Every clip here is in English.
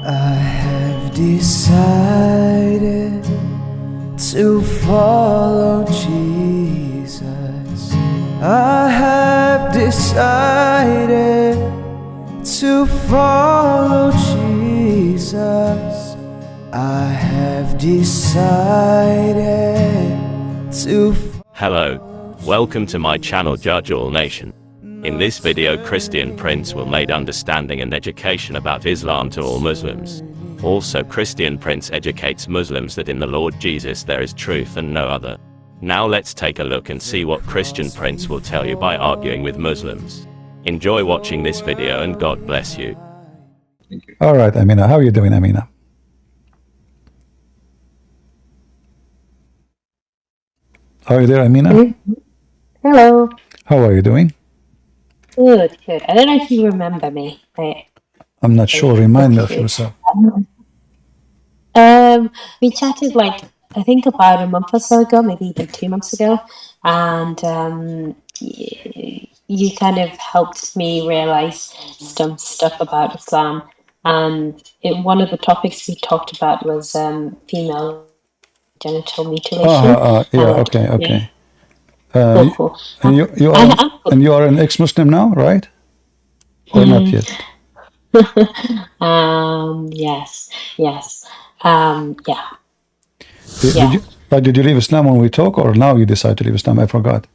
I have decided to follow Jesus. I have decided to follow Jesus. I have decided to Hello, welcome to my channel Judge All Nation. In this video, Christian Prince will make understanding and education about Islam to all Muslims. Also, Christian Prince educates Muslims that in the Lord Jesus there is truth and no other. Now let's take a look and see what Christian Prince will tell you by arguing with Muslims. Enjoy watching this video and God bless you. All right, Aminah, how are you doing, Aminah? Are you there, Aminah? Hello. How are you doing? Good, good. I don't know if you remember me. I'm not sure. Remind me of yourself. We chatted like I think about a month or so ago, maybe even 2 months ago, and you kind of helped me realize some stuff about Islam. And one of the topics we talked about was female genital mutilation. Yeah, okay. Cool. And you are an ex-Muslim now, right? Or not yet? Yes. Yeah. Did you leave Islam when we talk, or now you decide to leave Islam? I forgot.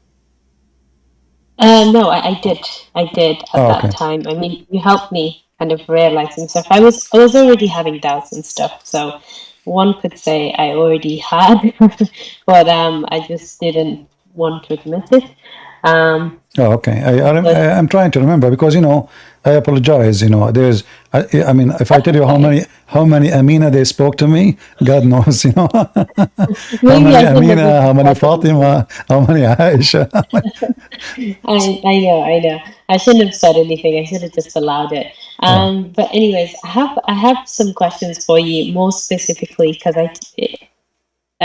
No, I did at that time. I mean, you helped me kind of realize some stuff. I was already having doubts and stuff, so one could say I already had, but I just didn't want to admit it. Okay. I'm trying to remember because I apologize. There's I mean, if I tell you how many Aminah they spoke to me, God knows. How many Aminah, how many Fatima, how many Aisha. I know. I shouldn't have said anything. I should have just allowed it. But anyways, I have some questions for you, more specifically because I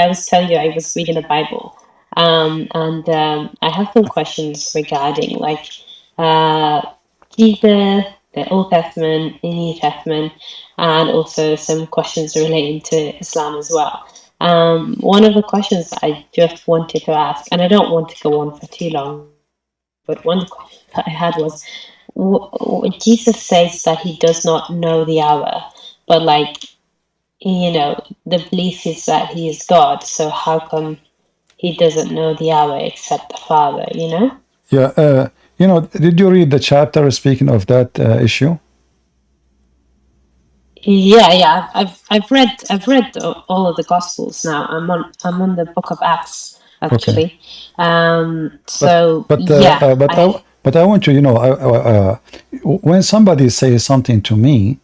was telling you I was reading the Bible. And I have some questions regarding like Jesus, the Old Testament, the New Testament, and also some questions relating to Islam as well. One of the questions I just wanted to ask, and I don't want to go on for too long, but one question that I had was, Jesus says that he does not know the hour, but the belief is that he is God, so how come he doesn't know the hour except the Father, Yeah, did you read the chapter speaking of that issue? Yeah. I've read all of the Gospels now. I'm on the Book of Acts actually. Okay. Yeah. But I want you, when somebody says something to me,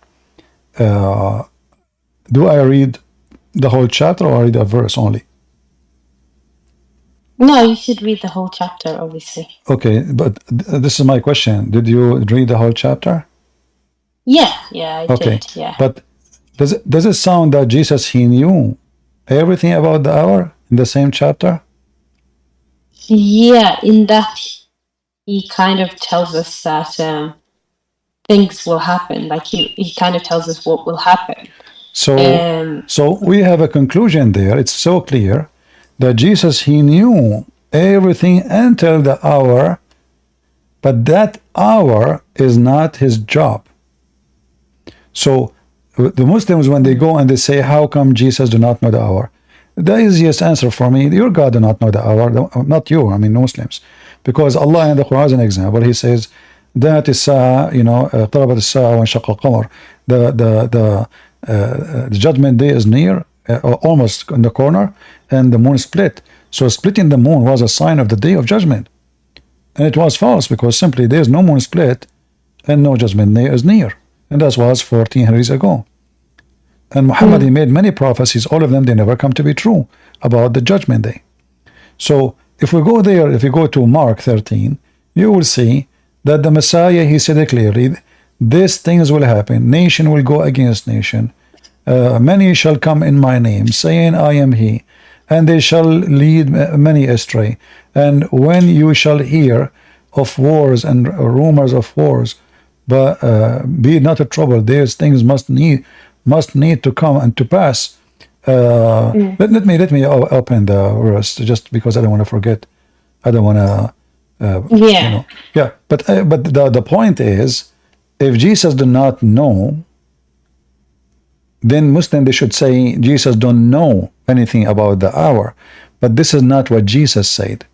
do I read the whole chapter or read a verse only? No, you should read the whole chapter, obviously. Okay, but this is my question. Did you read the whole chapter? Yeah, I did. Yeah. But does it sound that Jesus, he knew everything about the hour in the same chapter? Yeah, in that he kind of tells us that things will happen. Like he kind of tells us what will happen. So we have a conclusion there. It's so clear that Jesus, he knew everything until the hour, but that hour is not his job. So the Muslims, when they go and they say, how come Jesus do not know the hour? The easiest answer for me, your God do not know the hour, not you, I mean Muslims. Because Allah in the Qur'an is an example, he says, that is اقتربت الساعة وانشق القمر. The judgment day is near, almost in the corner, and the moon split. So splitting the moon was a sign of the day of judgment. And it was false because simply there is no moon split and no judgment day is near. And that was 1400 years ago. And Muhammad, he made many prophecies, all of them, they never come to be true about the judgment day. So if we go there, if you go to Mark 13, you will see that the Messiah, he said it clearly, these things will happen. Nation will go against nation. Many shall come in my name, saying, I am he. And they shall lead many astray. And when you shall hear of wars and rumors of wars, but be not troubled. These things must need to come and to pass. Let me open the verse just because I don't want to forget. I don't want to, Yeah. yeah. But the point is, if Jesus do not know, then Muslim they should say Jesus don't know anything about the hour. But this is not what Jesus said.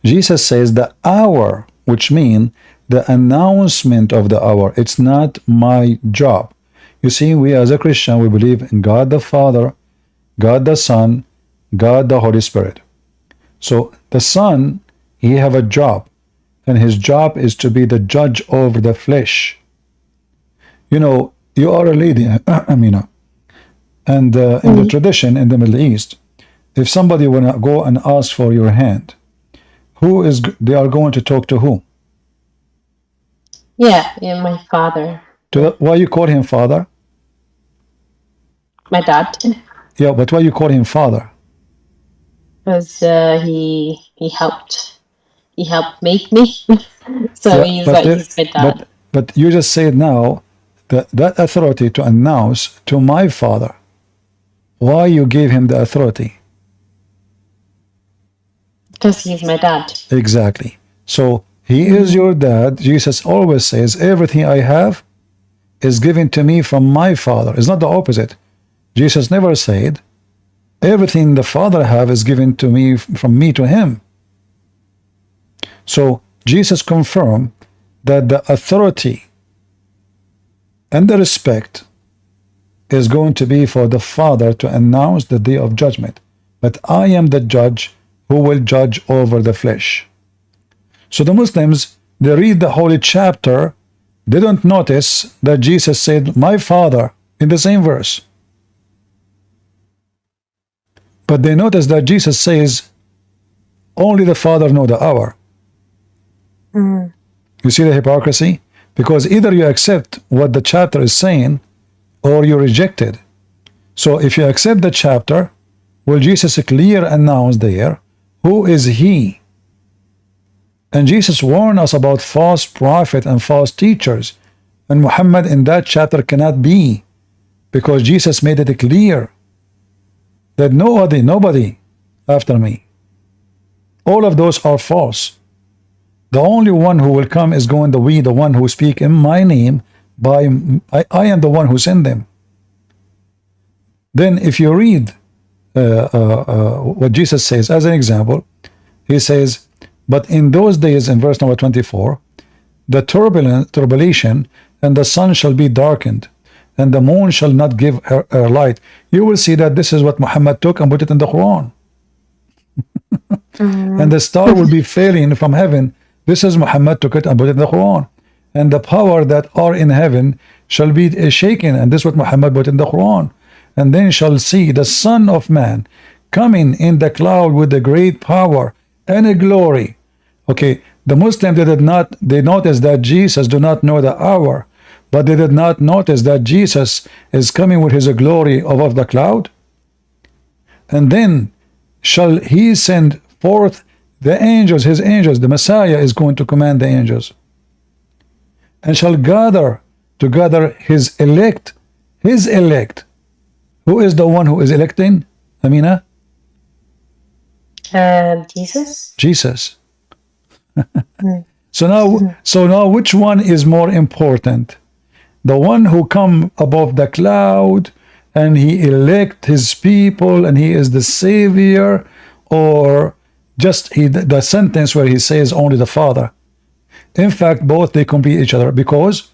Jesus says the hour, which means the announcement of the hour. It's not my job. You see, we as a Christian, we believe in God the Father, God the Son, God the Holy Spirit. So the Son, he have a job, and his job is to be the judge over the flesh. You know, you are a lady, Aminah, and in the tradition in the Middle East, if somebody wanna go and ask for your hand, they are going to talk to who? Yeah, my father. Why you call him father? My dad. Yeah, but why you call him father? Because he helped make me. So Yeah, he's my dad. but you just said now that authority to announce to my father. Why you gave him the authority? Because he's my dad. Exactly. So he is your dad. Jesus always says everything I have is given to me from my father. It's not the opposite. Jesus never said everything the father have is given to me from me to him. So Jesus confirmed that the authority and the respect is going to be for the Father to announce the day of judgment. But I am the judge who will judge over the flesh. So the Muslims, they read the holy chapter, they don't notice that Jesus said, my Father, in the same verse. But they notice that Jesus says, only the Father knows the hour. You see the hypocrisy? Because either you accept what the chapter is saying, or you reject it. So if you accept the chapter, will Jesus clear announce there, who is he? And Jesus warned us about false prophet and false teachers. And Muhammad in that chapter cannot be, because Jesus made it clear that nobody after me. All of those are false. The only one who will come is going to be the one who speak in my name. I am the one who sent them. Then if you read what Jesus says as an example, he says, but in those days, in verse number 24, the tribulation, and the sun shall be darkened, and the moon shall not give her light. You will see that this is what Muhammad took and put it in the Quran. And the star will be failing from heaven. This is Muhammad took it and put it in the Quran. And the power that are in heaven shall be shaken, and this is what Muhammad put in the Quran. And then shall see the Son of Man coming in the cloud with a great power and a glory. Okay, the Muslim they noticed that Jesus do not know the hour, but they did not notice that Jesus is coming with his glory above the cloud. And then shall he send forth the angels, his angels. The Messiah is going to command the angels, and shall gather together his elect. Who is the one who is electing, Aminah? Jesus. Jesus. So now which one is more important? The one who come above the cloud and he elect his people and he is the savior, or just the sentence where he says only the Father? In fact, both they complete each other, because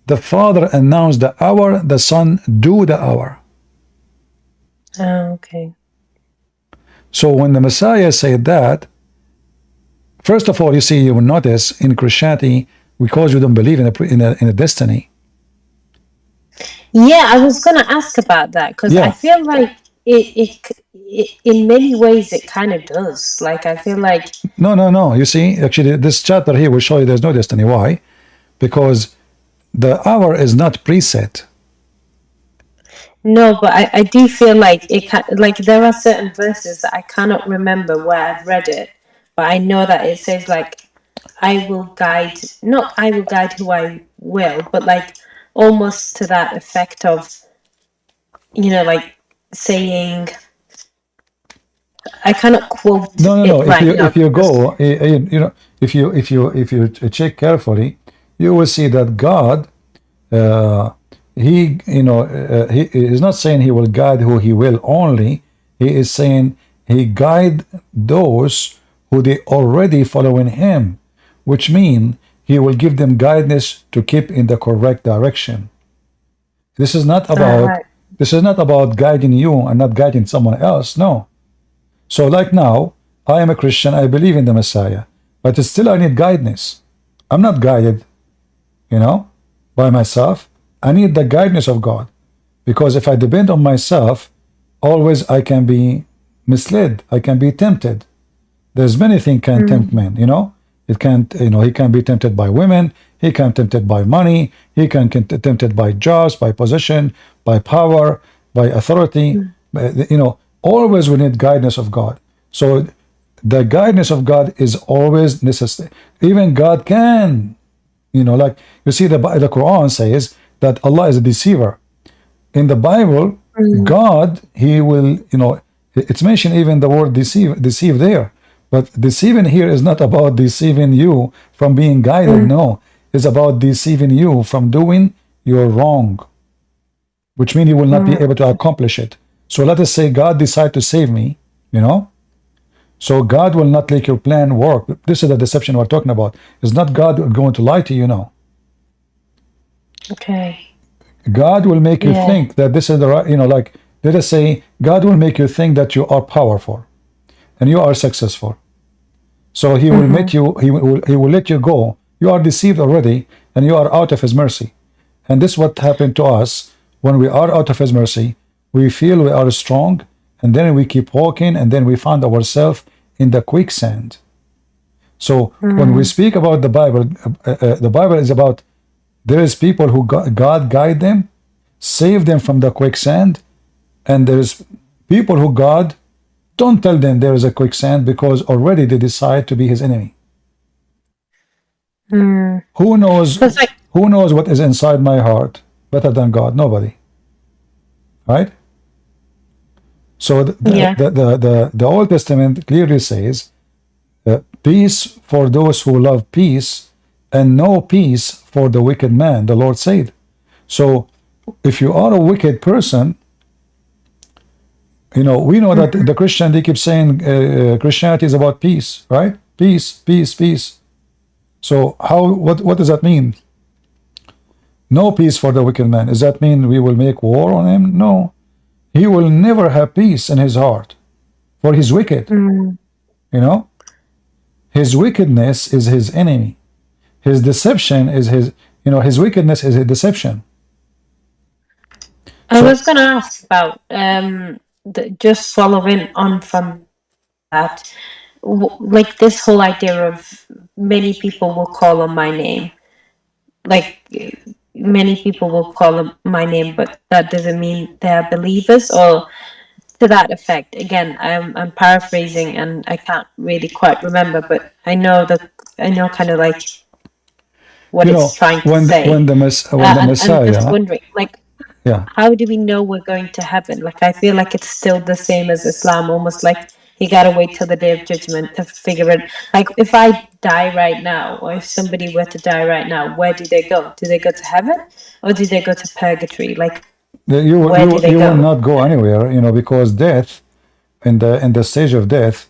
the Father announced the hour, the Son do the hour. Okay. So when the Messiah said that, first of all, you see, you will notice in Christianity, because you don't believe in a destiny. Yeah, I was gonna ask about that, because I feel like it in many ways it kind of does. Like I feel like no. You see, actually, this chapter here will show you there's no destiny. Why? Because the hour is not preset. no, but I do feel like like there are certain verses that I cannot remember where I've read it, but I know that it says like I will guide who I will, but like almost to that effect of like saying, I cannot quote No, no, no. it right now. If you go, if you check carefully, you will see that God, he he is not saying he will guide who he will only. He is saying he guide those who they already following him, which mean he will give them guidance to keep in the correct direction. This is not about Right. guiding you and not guiding someone else. No. So like now, I am a Christian, I believe in the Messiah, but still I need guidance. I'm not guided, by myself. I need the guidance of God. Because if I depend on myself, always I can be misled. I can be tempted. There's many things can tempt man, It can, he can be tempted by women, he can be tempted by money, he can be tempted by jobs, by position, by power, by authority. Always we need guidance of God. So the guidance of God is always necessary. Even God can, like you see the Qur'an says that Allah is a deceiver. In the Bible, God, he will, it's mentioned even the word deceive there. But deceiving here is not about deceiving you from being guided. No, it's about deceiving you from doing your wrong, which means you will not be able to accomplish it. So let us say God decide to save me, so God will not let your plan work. This is the deception we're talking about. It's not God going to lie to you, no. Okay. God will make you think that this is the right, like let us say God will make you think that you are powerful and you are successful. So he will make you, he will let you go. You are deceived already and you are out of his mercy. And this is what happened to us when we are out of his mercy. We feel we are strong, and then we keep walking, and then we find ourselves in the quicksand. So when we speak about the Bible is about there is people who God guide them, save them from the quicksand, and there's people who God don't tell them there is a quicksand because already they decide to be his enemy. Who knows? Like, Who knows what is inside my heart better than God? Nobody. Right? So the Old Testament clearly says, peace for those who love peace, and no peace for the wicked man, the Lord said. So if you are a wicked person, we know that the Christian, they keep saying Christianity is about peace, right? Peace, peace, peace. So what does that mean? No peace for the wicked man. Does that mean we will make war on him? No. He will never have peace in his heart, for he's wicked. His wickedness is his enemy. His deception is his wickedness is a deception. I was going to ask about just following on from that, like this whole idea of many people will call on my name, like many people will call on my name, but that doesn't mean they are believers, or to that effect. Again, I'm paraphrasing and I can't really quite remember, but I know kind of like what it's trying to say. When the Messiah, I'm just wondering, like, how do we know we're going to heaven? Like, I feel like it's still the same as Islam, almost like you gotta wait till the day of judgment to figure it. Like, if I die right now, or if somebody were to die right now, where do they go? Do they go to heaven, or do they go to purgatory? Like, you will not go anywhere, because death, in the stage of death,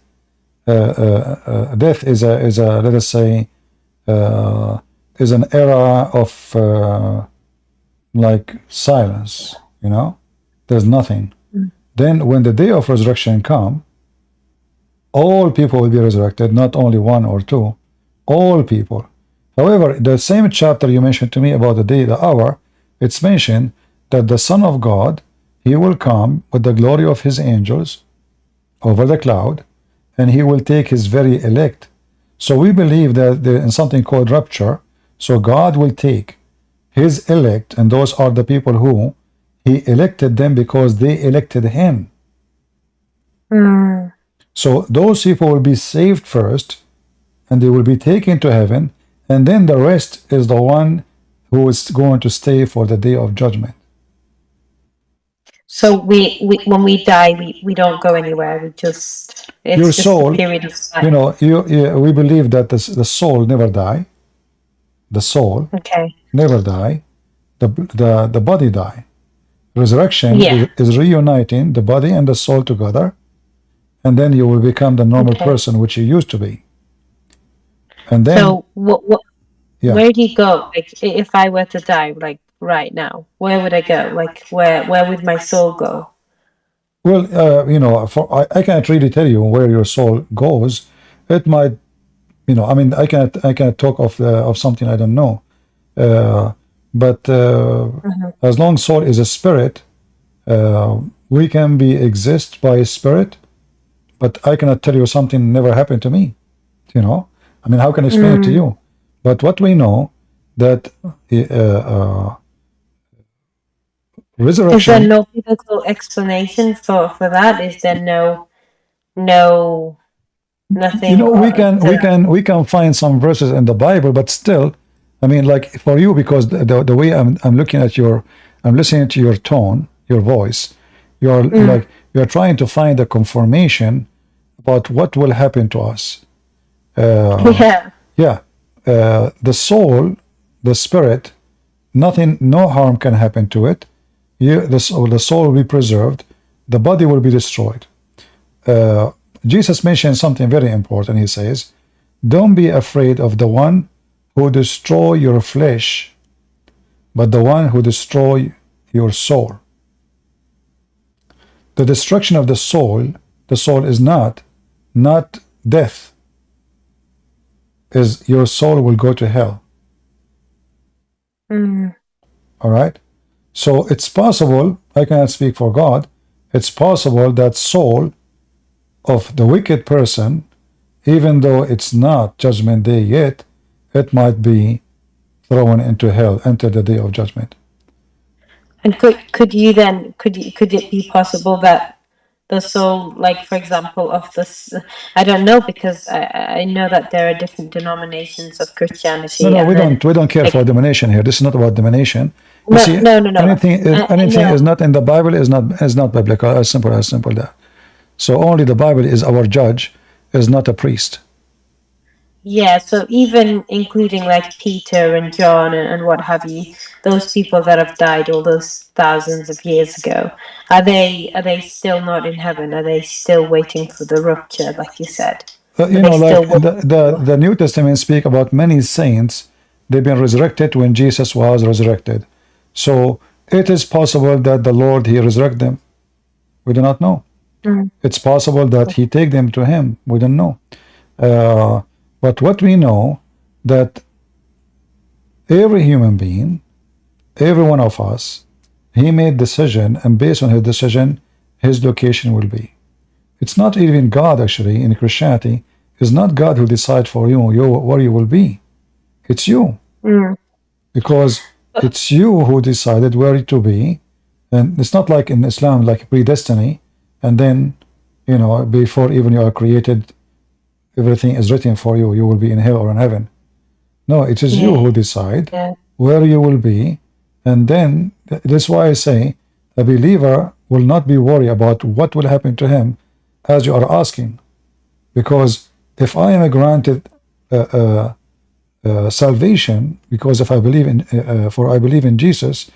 death is a let us say is an era of like silence. There's nothing. Then when the day of resurrection come, all people will be resurrected, not only one or two, all people. However, the same chapter you mentioned to me about the day, the hour, it's mentioned that the Son of God, he will come with the glory of his angels over the cloud, and he will take his very elect. So we believe that there is something called rapture. So God will take his elect, and those are the people who he elected them because they elected him. So those people will be saved first, and they will be taken to heaven, and then the rest is the one who is going to stay for the day of judgment. So we when we die, we don't go anywhere. We just Your it's just a soul, period of you time. know, we believe that the soul never die. The soul Okay. never die. The body die. Resurrection Yeah. is reuniting the body and the soul together, and then you will become the normal Okay. person which you used to be. And then, So what yeah. where do you go? Like if I were to die, like right now, where would I go? Like where would my soul go? Well, you know, I can't really tell you where your soul goes. It might, you know, I mean, I can't talk of something I don't know. But Mhm. as long soul is a spirit, we can be exist by a spirit. But I cannot tell you something never happened to me. You know, I mean, how can I explain it to you? But what we know that Is there resurrection. no biblical explanation for that? Is there no You nothing know, to we can find some verses in the Bible, but still, I mean, like for you, because the way I'm looking at your, I'm listening to your tone, your voice, you're like you're trying to find a confirmation about what will happen to us. yeah. Yeah, the soul, the spirit, nothing, no harm can happen to it. The soul will be preserved, the body will be destroyed. Jesus mentioned something very important. He says, don't be afraid of the one who destroy your flesh, but the one who destroy your soul. The destruction of the soul is not death, is your soul will go to hell. All right? So it's possible, I cannot speak for God, it's possible that soul of the wicked person, even though it's not judgment day yet, it might be thrown into hell, enter the day of judgment. And could you then could it be possible that the soul, like for example, of this, I don't know, because I know that there are different denominations of No, Christianity, and we then don't care for like domination here. This is not about domination. You no see, no no no I anything is know. not in the Bible is not biblical. As simple that. So only the Bible is our judge, is not a priest. Yeah, so even including like Peter and John and what have you, those people that have died all those thousands of years ago, are they still not in heaven? Are they still waiting for the rapture, like you said? Are You they know, still like the New Testament speak about many saints. They've been resurrected when Jesus was resurrected. So it is possible that the Lord he resurrect them. We do not know. It's possible that he take them to him. We don't know. But what we know that every human being, every one of us, he made decision, and based on his decision, his location will be. It's not even God actually in Christianity. It's not God who decide for you where you will be. It's you, because it's you who decided where to be, and it's not like in Islam like predestiny, and then you know before even you are created, everything is written for you. You will be in hell or in heaven. No, it is you who decide where you will be, and then that's why I say a believer will not be worried about what will happen to him, as you are asking, because if I am granted salvation, because if I believe in, for I believe in Jesus,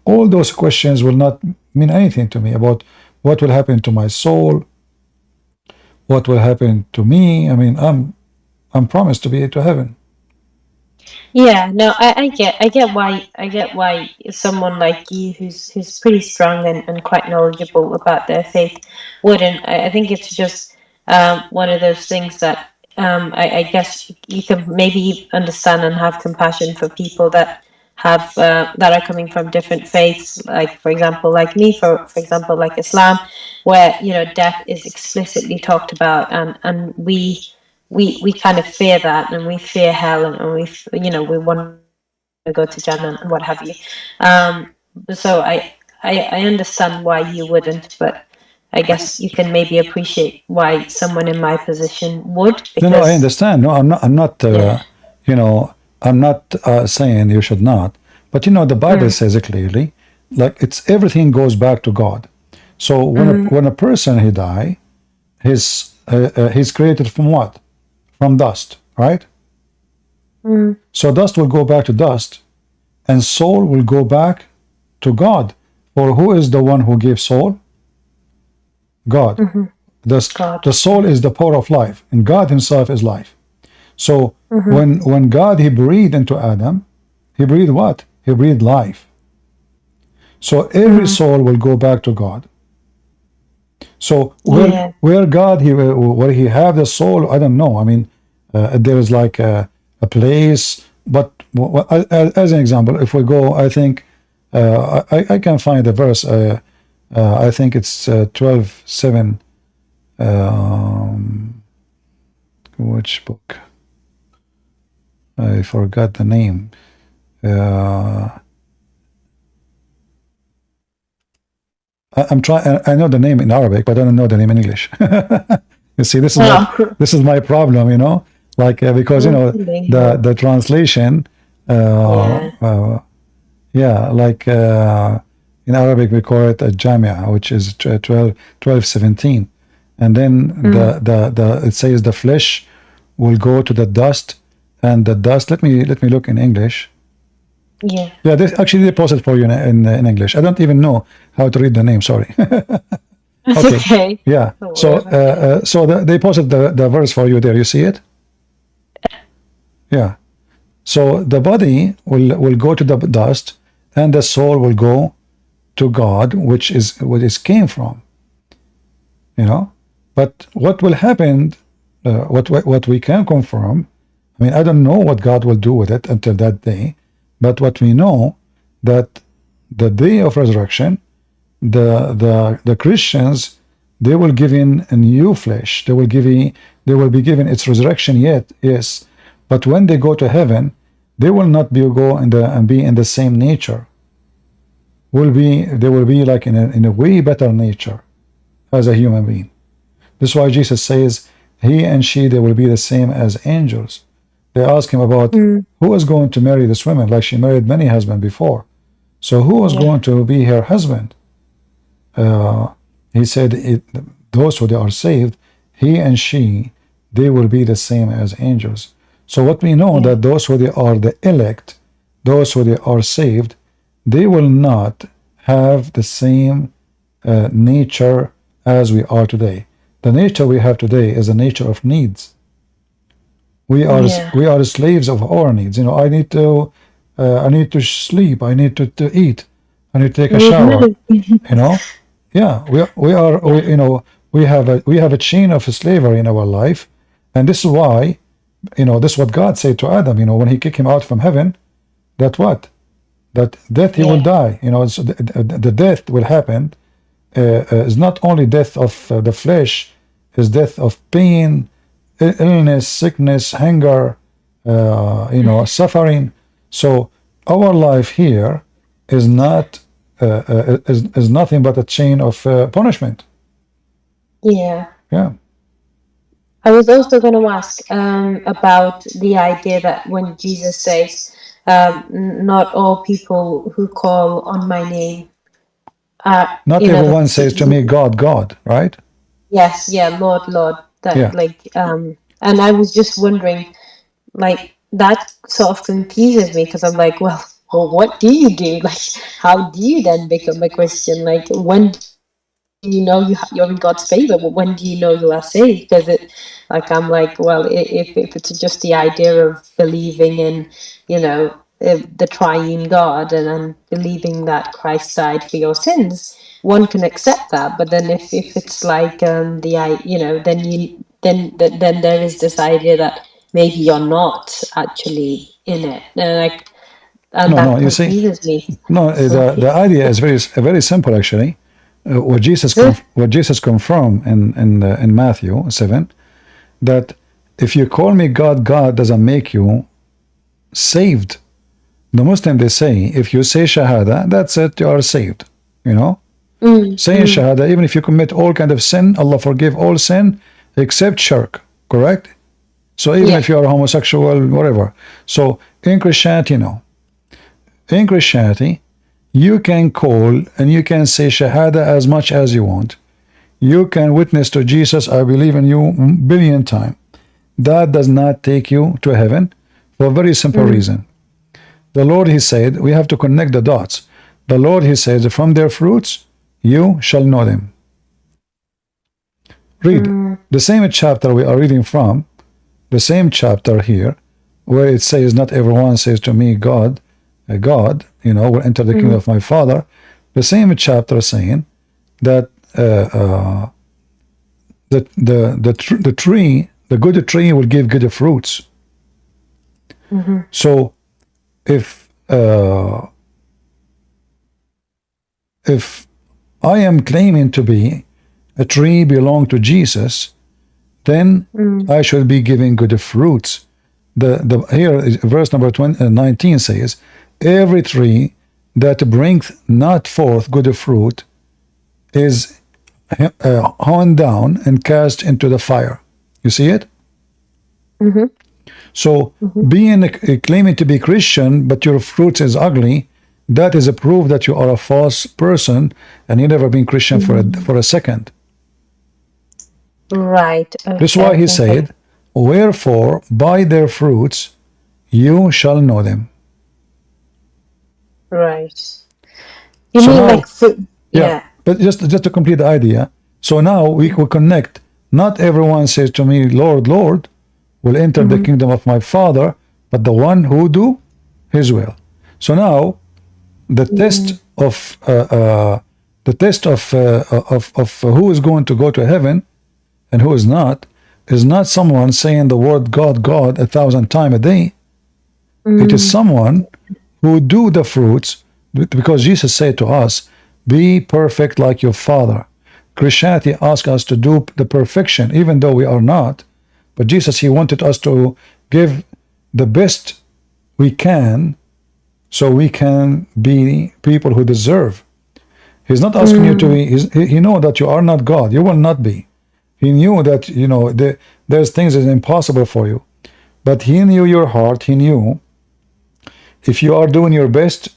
all those questions will not mean anything to me about what will happen to my soul, what will happen to me. I mean, I'm promised to be to heaven. Yeah, no, I get why someone like you who's pretty strong and quite knowledgeable about their faith wouldn't. I think it's just one of those things that I guess you can maybe understand and have compassion for people that have that are coming from different faiths, like for example, like me, for example, like Islam, where you know death is explicitly talked about, and we kind of fear that, and we fear hell, and you know we want to go to Jannah and what have you. So I understand why you wouldn't, but I guess you can maybe appreciate why someone in my position would, No, I because understand. No, I'm not. yeah. You know, I'm not saying you should not. But you know, the Bible says it clearly. Like it's everything goes back to God. So when a person he die, he's created from what? From dust, right? So dust will go back to dust, and soul will go back to God. For who is the one who gave soul? God. The soul is the power of life, and God himself is life. So when God he breathed into Adam, he breathed what? He breathed life. So every soul will go back to God. So where God where he have the soul, I don't know. I mean, there is like a place, but as an example, if we go, I think I can find the verse. I think it's 12:7. Which book? I forgot the name. I'm trying. I know the name in Arabic, but I don't know the name in English. You see, this is my problem. You know, like because you know the translation. Like in Arabic we call it a jamia, which is 12:17, and then the it says the flesh will go to the dust, and the dust. Let me look in English. Yeah, this actually they post it for you in English. I don't even know how to read the name. Sorry. Okay. Yeah. So they posted the verse for you there. You see it? Yeah. So the body will go to the dust, and the soul will go to God, which is what it came from. You know. But what will happen? What we can confirm. I mean, I don't know what God will do with it until that day. But what we know that the day of resurrection, the Christians, they will give in a new flesh. They will be given its resurrection yet, yes. But when they go to heaven, they will not be in the same nature. They will be like in a way better nature as a human being. This is why Jesus says he and she they will be the same as angels. They ask him about who is going to marry this woman, like she married many husbands before. So who is going to be her husband? He said, those who they are saved, he and she, they will be the same as angels. So what we know that those who they are the elect, those who they are saved, they will not have the same nature as we are today. The nature we have today is a nature of needs. We are slaves of our needs. You know, I need to sleep. I need to eat. I need to take a shower. You know, yeah. We have a chain of slavery in our life, and this is why, you know, this is what God said to Adam. You know, when He kicked him out from heaven, that death he will die. You know, so the death will happen. Is not only death of the flesh, is death of pain, illness, sickness, hunger, suffering. So our life here is not is nothing but a chain of punishment. Yeah. Yeah. I was also going to ask about the idea that when Jesus says, "Not all people who call on my name are." Not everyone says to me, "God, God," right? Yes. Yeah. Lord, Lord. That and I was just wondering, like, that sort of confuses me because I'm like, well, what do you do? Like, how do you then become a Christian? Like, when do you know you're in God's favor? When do you know you are saved? Because I'm like, well, if it's just the idea of believing in, the triune God and believing that Christ died for your sins, one can accept that. But then if it's like then there is this idea that maybe you're not actually in it, and that confuses me. No, the idea is very simple actually. What Jesus confirmed in Matthew 7, that if you call me God, God doesn't make you saved. The Muslim, they say, if you say Shahada, that's it, you are saved. You know, saying Shahada, even if you commit all kind of sin, Allah forgive all sin except shirk. Correct? So even if you are homosexual, whatever. So in Christianity, no. In Christianity, You can call and you can say Shahada as much as you want. You can witness to Jesus, I believe in you, billion times. That does not take you to heaven for a very simple reason. The Lord, He said, we have to connect the dots. The Lord, He says, from their fruits you shall know them. Read the same chapter we are reading from, the same chapter here, where it says, not everyone says to me, God, God, will enter the kingdom of my Father. The same chapter saying that the tree, the good tree, will give good fruits. So if I am claiming to be a tree belong to Jesus, then I should be giving good fruits. Here verse number 19 says, every tree that bringeth not forth good fruit is hewn down and cast into the fire. You see it? So being claiming to be Christian, but your fruits is ugly, that is a proof that you are a false person and you never been Christian for a second. Right. Okay, That's why he said, wherefore by their fruits you shall know them. Right. You So mean now, like fruit? Yeah. But just to complete the idea, so now we will connect. Not everyone says to me, Lord, Lord, will enter the kingdom of my Father, but the one who do His will. So now, the test of who is going to go to heaven and who is not someone saying the word God, God 1,000 times a day. It is someone who do the fruits, because Jesus said to us, be perfect like your Father. Christianity asks us to do the perfection, even though we are not. But Jesus, He wanted us to give the best we can so we can be people who deserve. He's not asking you to be, He know that you are not God. You will not be. He knew that, there's things that is impossible for you. But He knew your heart. He knew if you are doing your best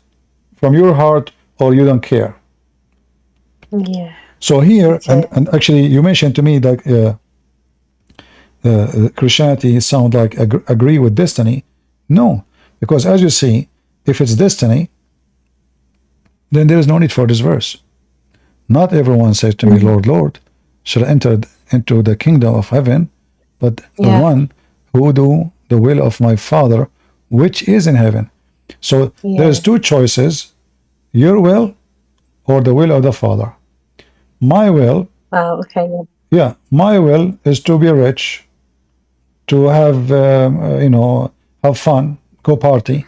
from your heart or you don't care. Yeah. So here, and actually you mentioned to me that Christianity sound like agree with destiny. No, because as you see, if it's destiny, then there is no need for this verse. Not everyone says to me, Lord, Lord, shall enter into the kingdom of heaven, but the one who do the will of my Father, which is in heaven. So there's two choices, your will or the will of the Father. My will, my will is to be rich, to have, have fun, go party,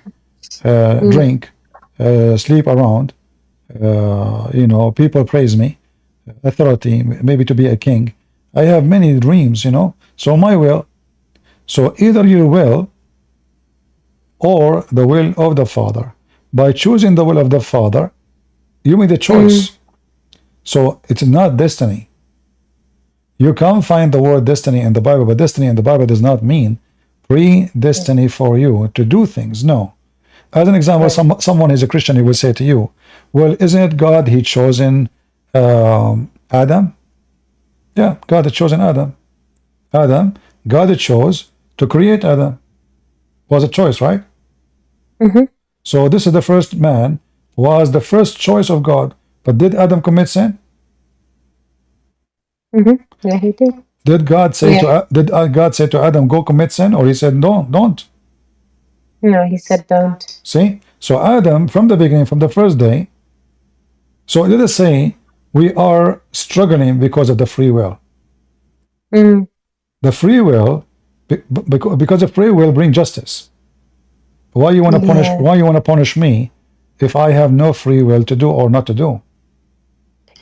drink, sleep around, people praise me, authority, maybe to be a king. I have many dreams, so my will. So either your will or the will of the Father. By choosing the will of the Father, you make the choice. So it's not destiny. You can't find the word destiny in the Bible, but destiny in the Bible does not mean predestiny for you to do things. No. As an example, someone is a Christian, he will say to you, well, isn't it God, He chosen Adam? Yeah, God had chosen Adam. God chose to create Adam. Was a choice, right? So this is the first man, was the first choice of God. But did Adam commit sin? Yeah, he did. Did God say to Adam, go commit sin? Or He said, no, don't? No, He said don't. See? So Adam, from the beginning, from the first day, so let us say we are struggling because of the free will. The free will, because the free will bring justice. Why you want to punish? Why you want to punish me if I have no free will to do or not to do?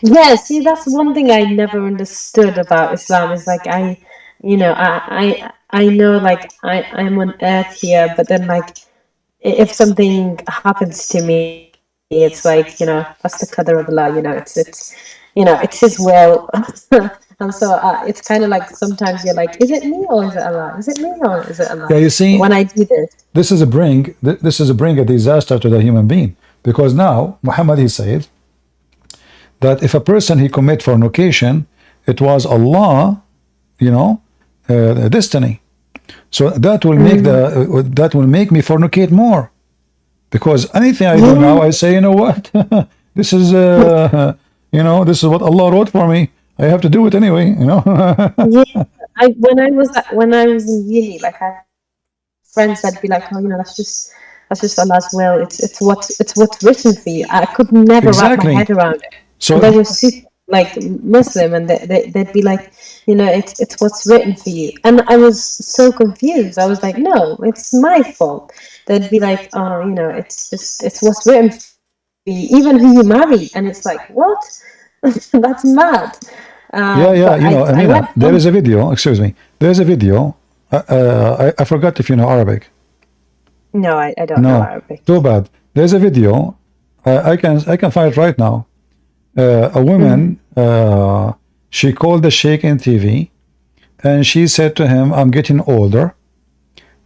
Yeah, see, that's one thing I never understood about Islam. Is like I know like I'm on earth here, but then like if something happens to me, it's like that's the qadr of Allah. It's His will. And so it's kind of like sometimes you're like, is it me or is it Allah? Is it me or is it Allah? Yeah, you see, when I do this this is a bring a disaster to the human being. Because now Muhammad, he said that if a person he commit fornication, it was Allah, you know, destiny. So that will make that will make me fornicate more, because anything I do now, I say, you know what, this is you know, this is what Allah wrote for me. I have to do it anyway, you know. Yeah, when I was in uni, like I had friends that'd be like, oh, you know, that's just Allah's will. It's what's written for you. I could never wrap my head around it. So and they were super like Muslim, and they'd be like, you know, it's what's written for you. And I was so confused. I was like, no, it's my fault. They'd be like, oh, you know, it's what's written for you, even who you marry. And it's like, what? That's mad. yeah, you know, Aminah, there is a video, excuse me, there's a video, I forgot if you know Arabic. No, I don't know Arabic. Too bad. There's a video, I can find it right now. A woman, she called the sheikh in TV, and she said to him, I'm getting older,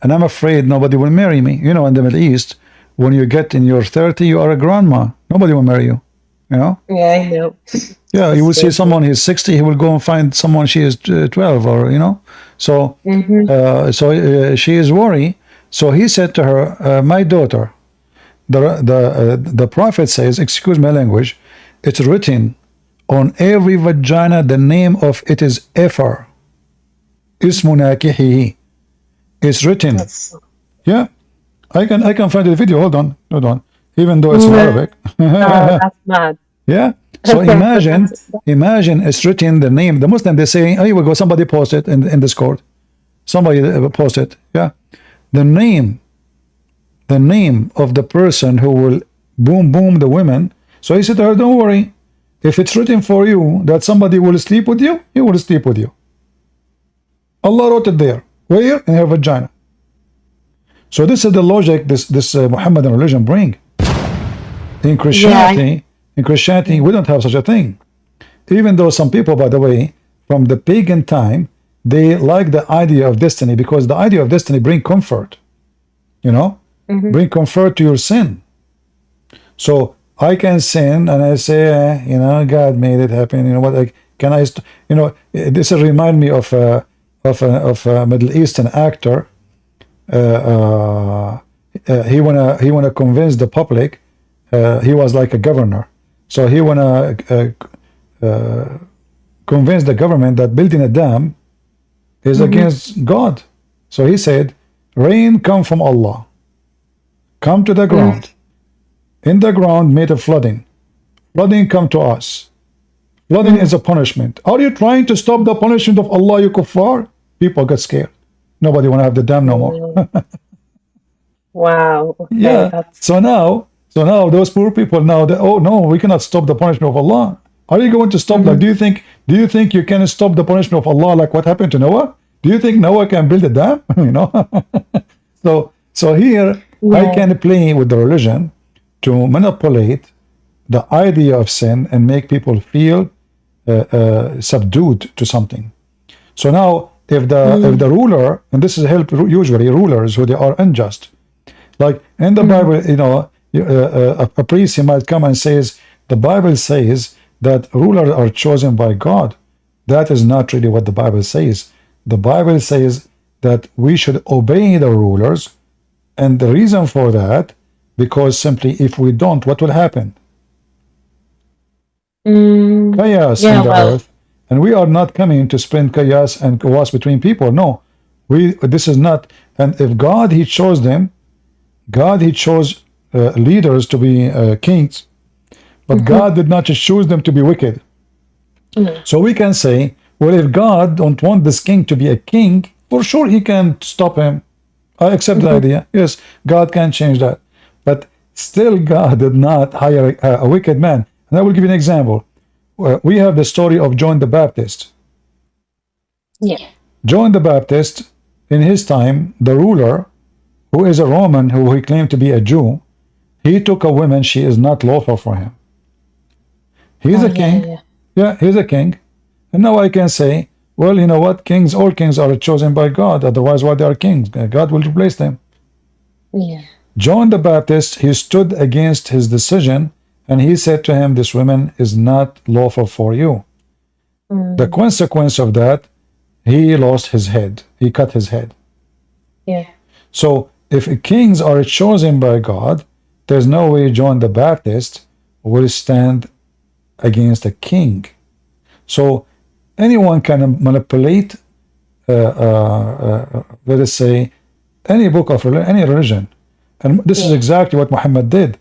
and I'm afraid nobody will marry me. You know, in the Middle East, when you get in your 30, you are a grandma. Nobody will marry you, you know? Yeah, I know. Yeah, you will see someone, he's 60, he will go and find someone, she is 12, or, you know? So, she is worried. So he said to her, my daughter, the Prophet says, excuse my language, it's written on every vagina, the name of it is Ephar. Ismu nakihihi. It's written. Yeah. I can find the video. Hold on. Even though it's in Arabic. That's mad. Yeah. So imagine it's written the name. The Muslim, they say, oh, here we go, somebody posted in Discord. Somebody posted. Yeah. The name of the person who will boom the women. So he said to her, don't worry, if it's written for you that somebody will sleep with you, he will sleep with you. Allah wrote it there. Where? In her vagina. So this is the logic this Muhammadan religion bring. In Christianity, we don't have such a thing. Even though some people, by the way, from the pagan time, they like the idea of destiny, because the idea of destiny bring comfort. You know? Bring comfort to your sin. So I can sin and I say, you know, God made it happen. You know what? Like, can I? You know, this remind me of a Middle Eastern actor. He wanna convince the public. He was like a governor, so he wanna convince the government that building a dam is against God. So he said, "Rain come from Allah, come to the ground." In the ground made of flooding. Flooding come to us. Flooding is a punishment. Are you trying to stop the punishment of Allah, you kuffar? People get scared. Nobody want to have the dam no more. Wow. Okay, yeah. So now those poor people now, oh no, we cannot stop the punishment of Allah. Are you going to stop? Like, do you think you can stop the punishment of Allah, like what happened to Noah? Do you think Noah can build a dam? You know. so here I can play with the religion to manipulate the idea of sin and make people feel subdued to something. So now, if the ruler, and this is help usually rulers who they are unjust, like in the Bible, you know, a priest, he might come and says the Bible says that rulers are chosen by God. That is not really what the Bible says. The Bible says that we should obey the rulers, and the reason for that, because simply if we don't, what will happen? Chaos in the earth, and we are not coming to spend chaos and chaos between people. No, this is not. And if God, he chose them, God, he chose leaders to be kings, but God did not just choose them to be wicked. So we can say, well, if God don't want this king to be a king, for sure he can stop him. I accept the idea. Yes, God can change that. But still, God did not hire a wicked man. And I will give you an example. We have the story of John the Baptist. Yeah. John the Baptist, in his time, the ruler, who is a Roman, who he claimed to be a Jew, he took a woman, she is not lawful for him. He's a king. Yeah, he's a king. And now I can say, well, you know what? Kings, all kings are chosen by God. Otherwise, why they are kings? God will replace them. Yeah. John the Baptist, he stood against his decision, and he said to him, this woman is not lawful for you. The consequence of that, he lost his head. He cut his head. Yeah. So if kings are chosen by God, there's no way John the Baptist will stand against a king. So anyone can manipulate, let us say, any book of any religion. And this is exactly what Muhammad did.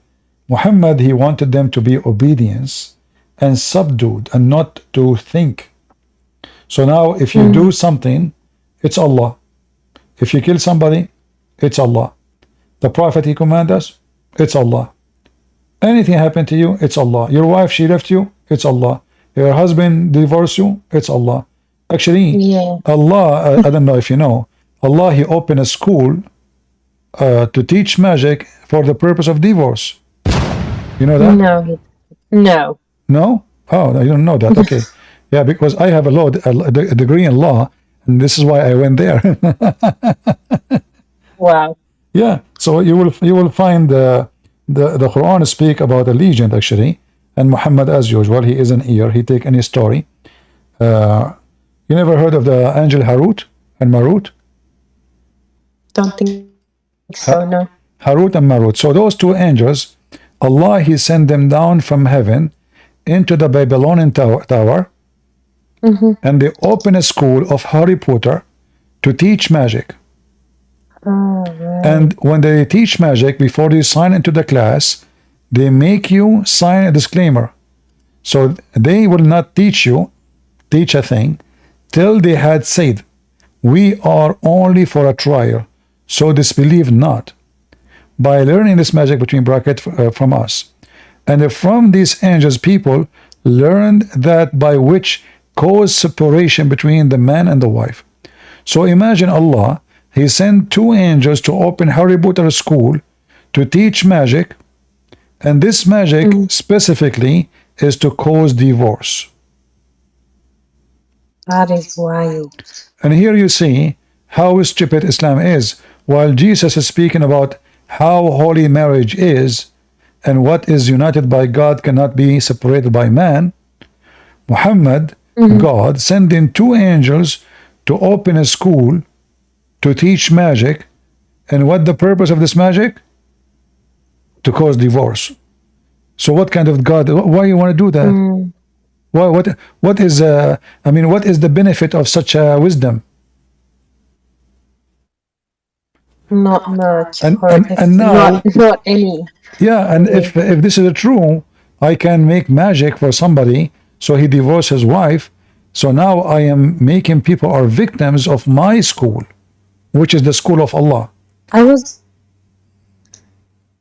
Muhammad, he wanted them to be obedience and subdued and not to think. So now if you do something, it's Allah. If you kill somebody, it's Allah. The Prophet, he command us, it's Allah. Anything happened to you, it's Allah. Your wife, she left you, it's Allah. Your husband divorced you, it's Allah. Actually, Allah, I don't know if you know, Allah, he opened a school to teach magic for the purpose of divorce. You know that? No. No. No? Oh, you don't know that. Okay. Yeah, because I have a degree in law, and this is why I went there. Wow. Yeah. So you will find the Qur'an speak about a legend actually, and Muhammad, as usual, he is an ear. He take any story. You never heard of the angel Harut and Marut? Don't think so. No. Harut and Marut. So those two angels, Allah, he sent them down from heaven into the Babylonian tower, and they open a school of Harry Potter to teach magic. And when they teach magic, before you sign into the class, they make you sign a disclaimer. So they will not teach a thing till they had said, we are only for a trial, so disbelieve not, by learning this magic between brackets from us. And from these angels, people learned that by which cause separation between the man and the wife. So imagine Allah, he sent two angels to open Harry Potter school to teach magic, and this magic specifically is to cause divorce. That is wild. And here you see how stupid Islam is. While Jesus is speaking about how holy marriage is, and what is united by God cannot be separated by man, Muhammad, God, sent in two angels to open a school to teach magic. And what the purpose of this magic? To cause divorce. So what kind of God, why you want to do that? Why, what is what is the benefit of such wisdom? Not much. And now, not any. Yeah, and if this is true, I can make magic for somebody, so he divorced his wife. So now I am making people are victims of my school, which is the school of Allah. I was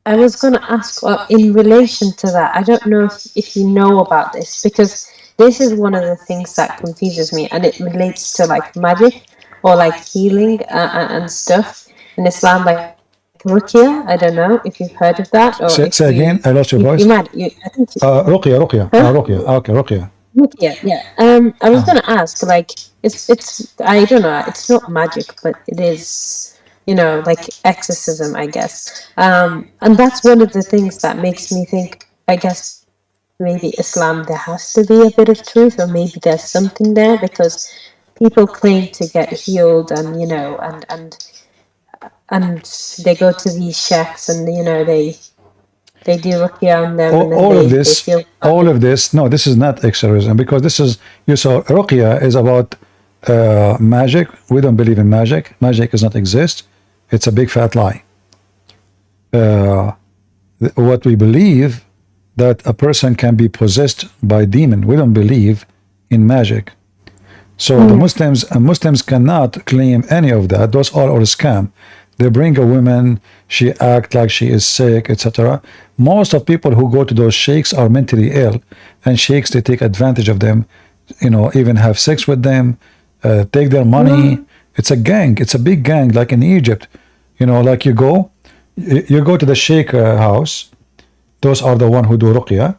going to ask in relation to that. I don't know if you know about this, because this is one of the things that confuses me, and it relates to like magic or like healing and stuff in Islam, like Ruqya. I don't know if you've heard of that. Or say again, I lost your voice. I think Ruqya. Huh? Ruqya. Okay, Ruqya. Yeah. I was going to ask, like, it's I don't know, it's not magic, but it is, like exorcism, I guess. And that's one of the things that makes me think, I guess, maybe Islam, there has to be a bit of truth, or maybe there's something there, because people claim to get healed, and and they go to these sheikhs, and they do ruqya on them, and then all of this. No, this is not exorcism, because this is, you saw, ruqya is about magic. We don't believe in magic. Magic does not exist. It's a big fat lie. What we believe, that a person can be possessed by demon. We don't believe in magic. So the Muslims cannot claim any of that. Those are all a scam. They bring a woman, she act like she is sick, etc. Most of people who go to those sheikhs are mentally ill, and sheikhs, they take advantage of them, even have sex with them, take their money. It's a gang. It's a big gang, like in Egypt. Like you go to the sheikh house. Those are the one who do ruqya.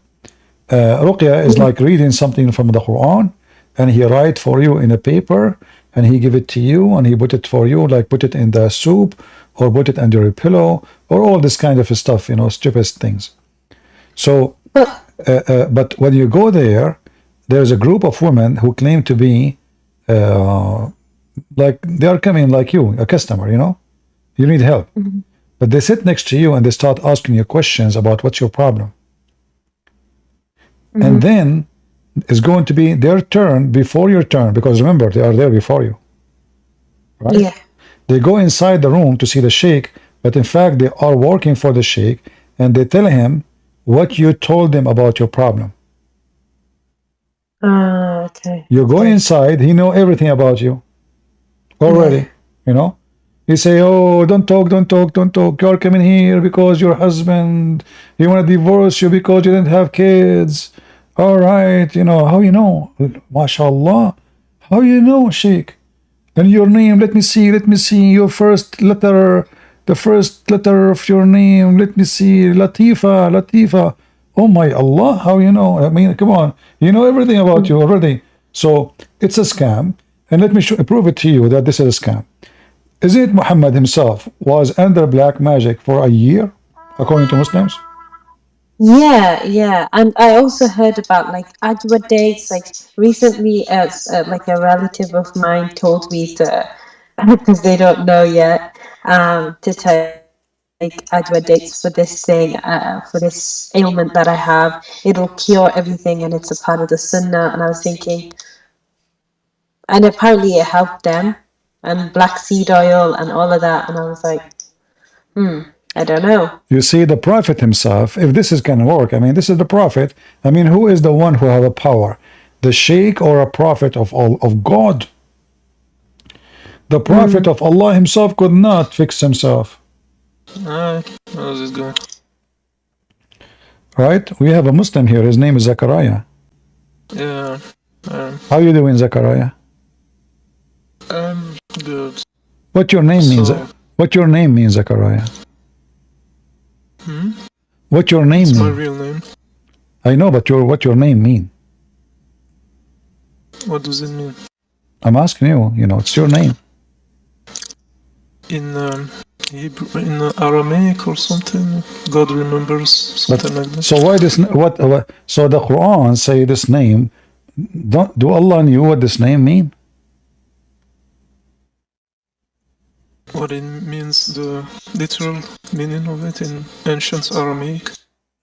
Ruqya is like reading something from the Qur'an, and he write for you in a paper, and he give it to you, and he put it for you, like put it in the soup, or put it under your pillow, or all this kind of stuff, you know, stupid things. So, but when you go there, there's a group of women who claim to be like they are coming like you, a customer, you know, you need help. But they sit next to you and they start asking you questions about what's your problem. And then it's going to be their turn before your turn, because remember, they are there before you. Right? Yeah. They go inside the room to see the sheikh, but in fact, they are working for the sheikh, and they tell him what you told them about your problem. Okay. You go inside, he know everything about you already, you know. You say, oh, don't talk, don't talk, don't talk. You're coming here because your husband, he want to divorce you because you didn't have kids. All right, you know, how you know? MashaAllah. How you know, Sheikh? And your name, let me see your first letter, the first letter of your name. Let me see, Latifa, Latifa. Oh my Allah, how you know? I mean, come on, you know everything about you already. So it's a scam, and let me prove it to you that this is a scam. Isn't it Muhammad himself was under black magic for a year, according to Muslims? Yeah, and I also heard about like Ajwa dates. Like recently, like a relative of mine told me to, because they don't know yet, to take Ajwa dates for this thing, for this ailment that I have. It'll cure everything, and it's a part of the Sunnah. And I was thinking, and apparently it helped them, and black seed oil and all of that. And I was like, I don't know. You see, the Prophet himself, if this is going to work, I mean, this is the Prophet. I mean, who is the one who has the power? The Sheikh or a Prophet of all of God? The Prophet of Allah himself could not fix himself. Alright, how's it going? Right? We have a Muslim here. His name is Zachariah. Yeah, How you doing, Zachariah? I'm good. What your name means? So- What your name means, Zachariah? What your name It's my mean? real name. I know, but what your name mean? What does it mean? I'm asking you. You know, it's your name. In Hebrew, in Aramaic or something? God remembers, something like that. So why this? What? So the Quran say this name. Do Allah knew what this name mean? What it means, the literal meaning of it in ancient Aramaic.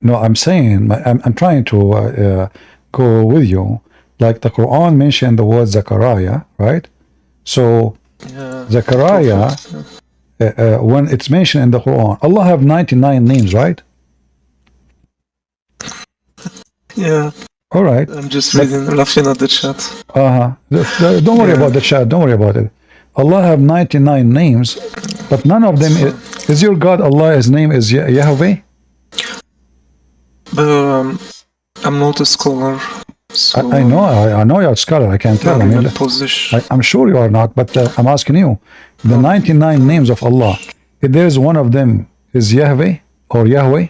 No, I'm saying I'm trying to go with you. Like the Quran mentioned the word Zechariah, right? So Yeah. Zechariah, prophet, when it's mentioned in the Quran, Allah have 99 names, right? yeah. All right. I'm just reading, laughing at the chat. Don't worry Yeah. about the chat. Don't worry about it. Allah have 99 names, but none of them is your God. Allah, his name is Yahweh. But I'm not a scholar, so I know you're a scholar. I can tell. I'm I in mean, a position. I'm sure you are not, but I'm asking you. The 99 names of Allah, if there's one of them is Yahweh or Yahweh.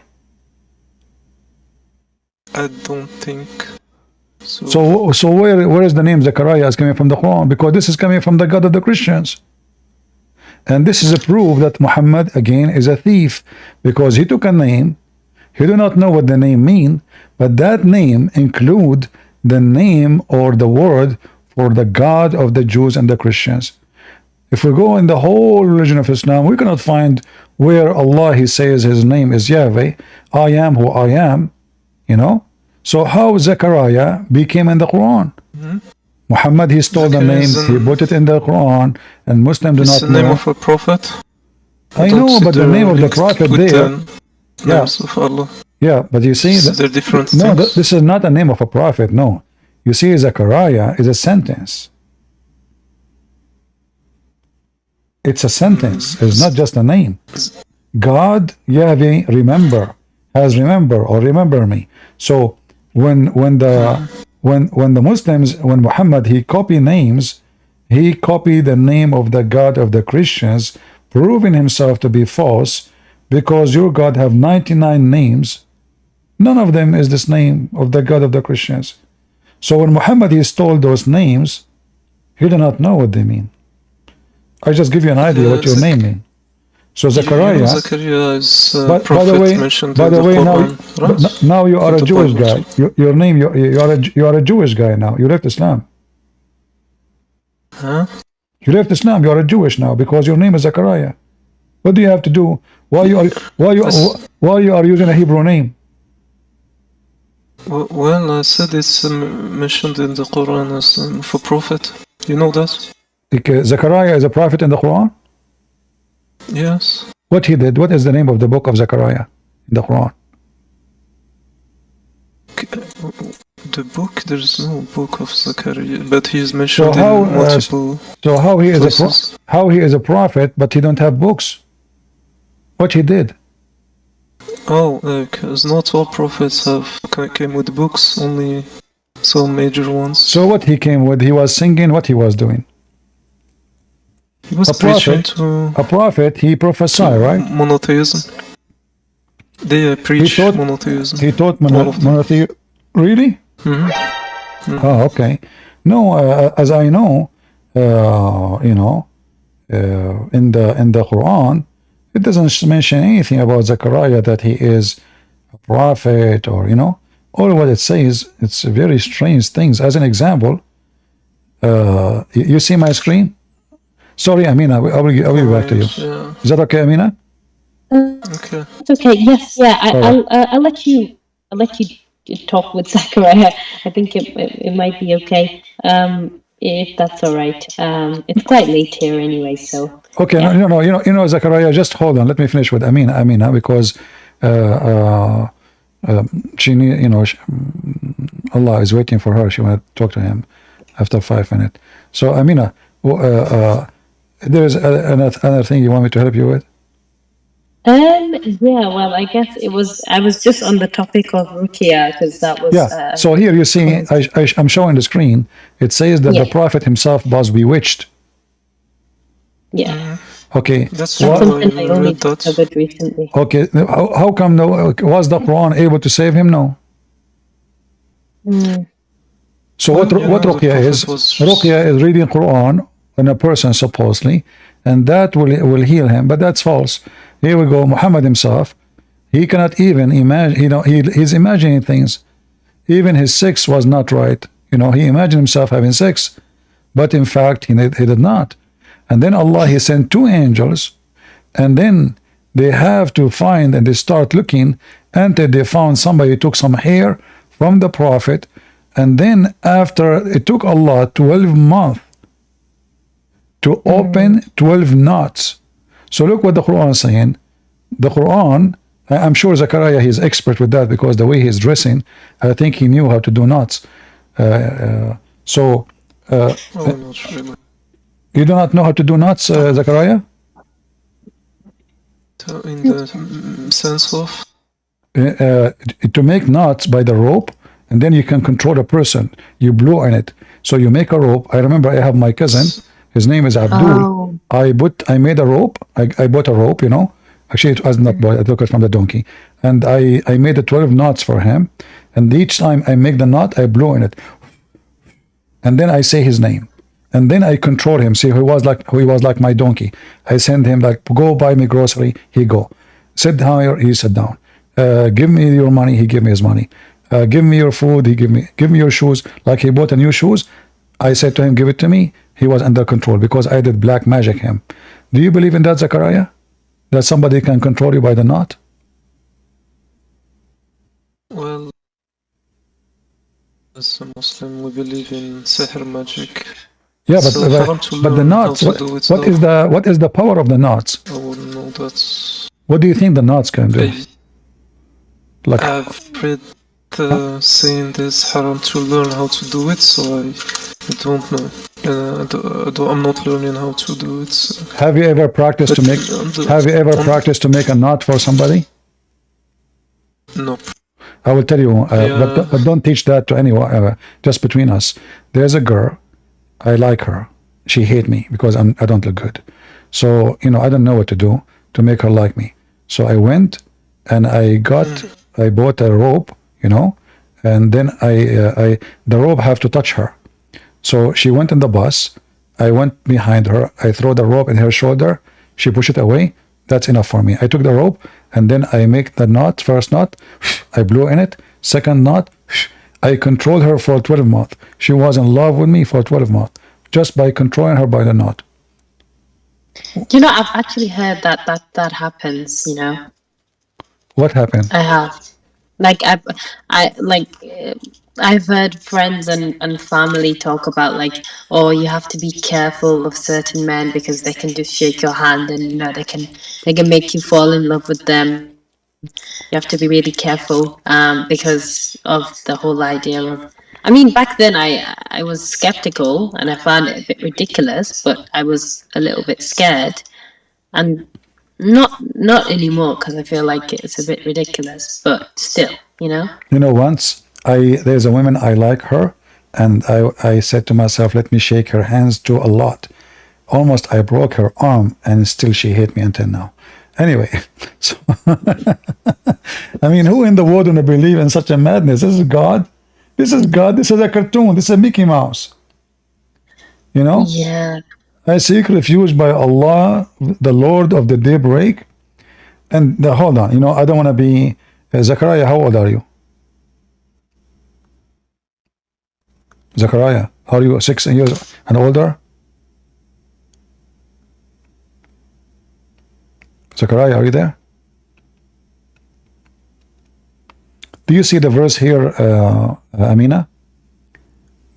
I don't think so. So where is the name Zechariah is coming from the Quran? Because this is coming from the God of the Christians. And this is a proof that Muhammad again is a thief, because he took a name, he do not know what the name mean, but that name include the name or the word for the God of the Jews and the Christians. If we go in the whole religion of Islam, we cannot find where Allah he says his name is Yahweh, I am who I am, you know. So how Zechariah became in the Quran? Muhammad, he stole the name, he put it in the Quran, and Muslims do It's not the name know. of a prophet. I don't know, see but the name of the links prophet with there, the names of Allah. yeah, but you see, They're different no, things. this is not a name of a prophet, no. You see, Zechariah is a sentence. It's a sentence, it's not just a name. God, Yahweh, remember, has remember or remember me. So when the Muslims, when Muhammad he copy names, he copied the name of the God of the Christians, proving himself to be false, because your God have 99 names. None of them is this name of the God of the Christians. So when Muhammad he stole those names, He did not know what they mean. I just give you an idea what your name means. So Zechariah, Zechariah is by the way, mentioned by in the way, Quran, right? now you are In a the Jewish Bible, guy. too. Your name, you are a Jewish guy now. You left Islam. Huh? You left Islam. You are a Jewish now because your name is Zechariah. What do you have to do? Why you are using a Hebrew name? Well, I said it's mentioned in the Quran as for prophet. You know that? Because Zechariah is a prophet in the Quran. Yes. What he did? What is the name of the book of Zechariah in the Quran? The book, there's no book of Zechariah, but he is So mentioned how? in multiple So how he is places. how he is a prophet, but he don't have books? What he did? Oh, because not all prophets came with books, only some major ones. So what he came with? He was singing. What he was doing? He was A preaching prophet. to A prophet. He prophesied, right? monotheism. They preach taught- monotheism. He taught All of them. monotheism. Really? Oh, okay. No, as I know, you know, in the Quran, it doesn't mention anything about Zechariah that he is a prophet or all what it says. It's very strange things. As an example, you see my screen? Sorry, Aminah, I will get back to you. Yeah. Is that okay, Aminah? Okay. It's okay. Yes, yeah. All I'll let you talk with Zachariah. I think it might be okay. If that's all right. It's quite late here anyway, so. Okay, Yeah. no, Zachariah, just hold on. Let me finish with Aminah, because she need, Allah is waiting for her. She want to talk to him after 5 minutes. So Aminah, there is another thing you want me to help you with? Yeah, well, I guess I was just on the topic of Rukia because that was. Yeah. So here you see, I'm showing the screen. It says that the Yeah. Prophet himself was bewitched. Yeah. Okay. That's That's true. something I only read that. discovered recently. Okay. How come was the Quran able to save him? No. So what the Ruqya Prophet is? was- Ruqya is reading Quran on a person supposedly, and that will heal him. But that's false. Here we go. Muhammad himself, he cannot even imagine. He's imagining things. Even his sex was not right. He imagined himself having sex, but in fact he did not. And then Allah, he sent 2 angels, and then they have to find, and they start looking until they found somebody who took some hair from the Prophet. And then after, it took Allah 12 months to open 12 knots. So look what the Quran is saying. The Quran, I'm sure Zechariah, he's expert with that, because the way he's dressing, I think he knew how to do knots. Oh, not really. You do not know how to do knots, Zechariah? In the sense of. To make knots by the rope, and then you can control a person. You blow on it. So you make a rope. I remember I have my cousin. His name is Abdools. I made a rope. I bought a rope, Actually, it was not bought. I took it from the donkey. And I made the 12 knots for him. And each time I make the knot, I blow in it. And then I say his name. And then I control him. See, he was like my donkey. I send him like, go buy me grocery. He go. Sit down here. He sit down. Give me your money. He give me his money. Give me your food. He give me your shoes. Like he bought a new shoes. I said to him, give it to me. He was under control because I did black magic him. Do you believe in that, Zechariah? That somebody can control you by the knot? Well, as a Muslim, we believe in sihr magic. Yeah, So haram to but the learn knots. how to do it, What is the power of the knots? I wouldn't know that. What do you think the knots can do? I've read saying this haram to learn how to do it, so I don't know. I'm not learning how to do it. So. Have you ever practiced to make a knot for somebody? No. I will tell you, but don't teach that to anyone. Just between us. There's a girl. I like her. She hate me because I don't look good. So I don't know what to do to make her like me. So I went and I bought a rope, and then the rope have to touch her. So she went in the bus, I went behind her. I throw the rope in her shoulder. She pushed it away. That's enough for me. I took the rope and then I make the knot, first knot. I blew in it. Second knot. I controlled her for 12 months. She was in love with me for 12 months just by controlling her by the knot. You know, I've actually heard that happens. You know, What happened? I have. Like I've heard friends and family talk about like, oh, you have to be careful of certain men because they can just shake your hand and you know they can make you fall in love with them. You have to be really careful because of the whole idea of. I mean, back then I was skeptical and I found it a bit ridiculous, but I was a little bit scared, and not anymore because I feel like it's a bit ridiculous, but still, you know. You know, once there's a woman I like her, and I said to myself, let me shake her hands too a lot. Almost I broke her arm, and still she hit me until now. Anyway, so I mean, who in the world would believe in such a madness? This is God. This is God. This is a cartoon. This is a Mickey Mouse. You know? Yeah. I seek refuge by Allah, the Lord of the daybreak. And hold on, you know, I don't want to be Zachariah. How old are you? Zachariah, are you 6 years and older? Zachariah, are you there? Do you see the verse here, Aminah?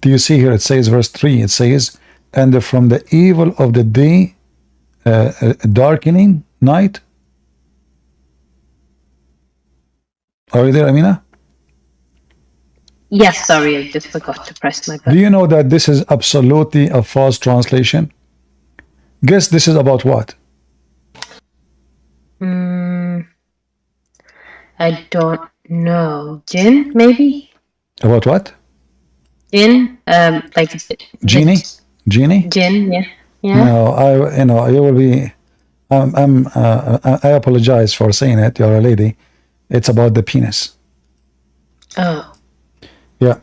Do you see here? It says, verse 3, it says, and from the evil of the day, darkening night. Are you there, Aminah? Yes, sorry, I just forgot to press my button. Do you know that this is absolutely a false translation? Guess this is about what? I don't know. Jinn, maybe? About what? Jinn? Like Genie? Genie? Jinn, yeah. Yeah. No, you know, you will be. I apologize for saying it. You're a lady. It's about the penis. Oh. Yeah.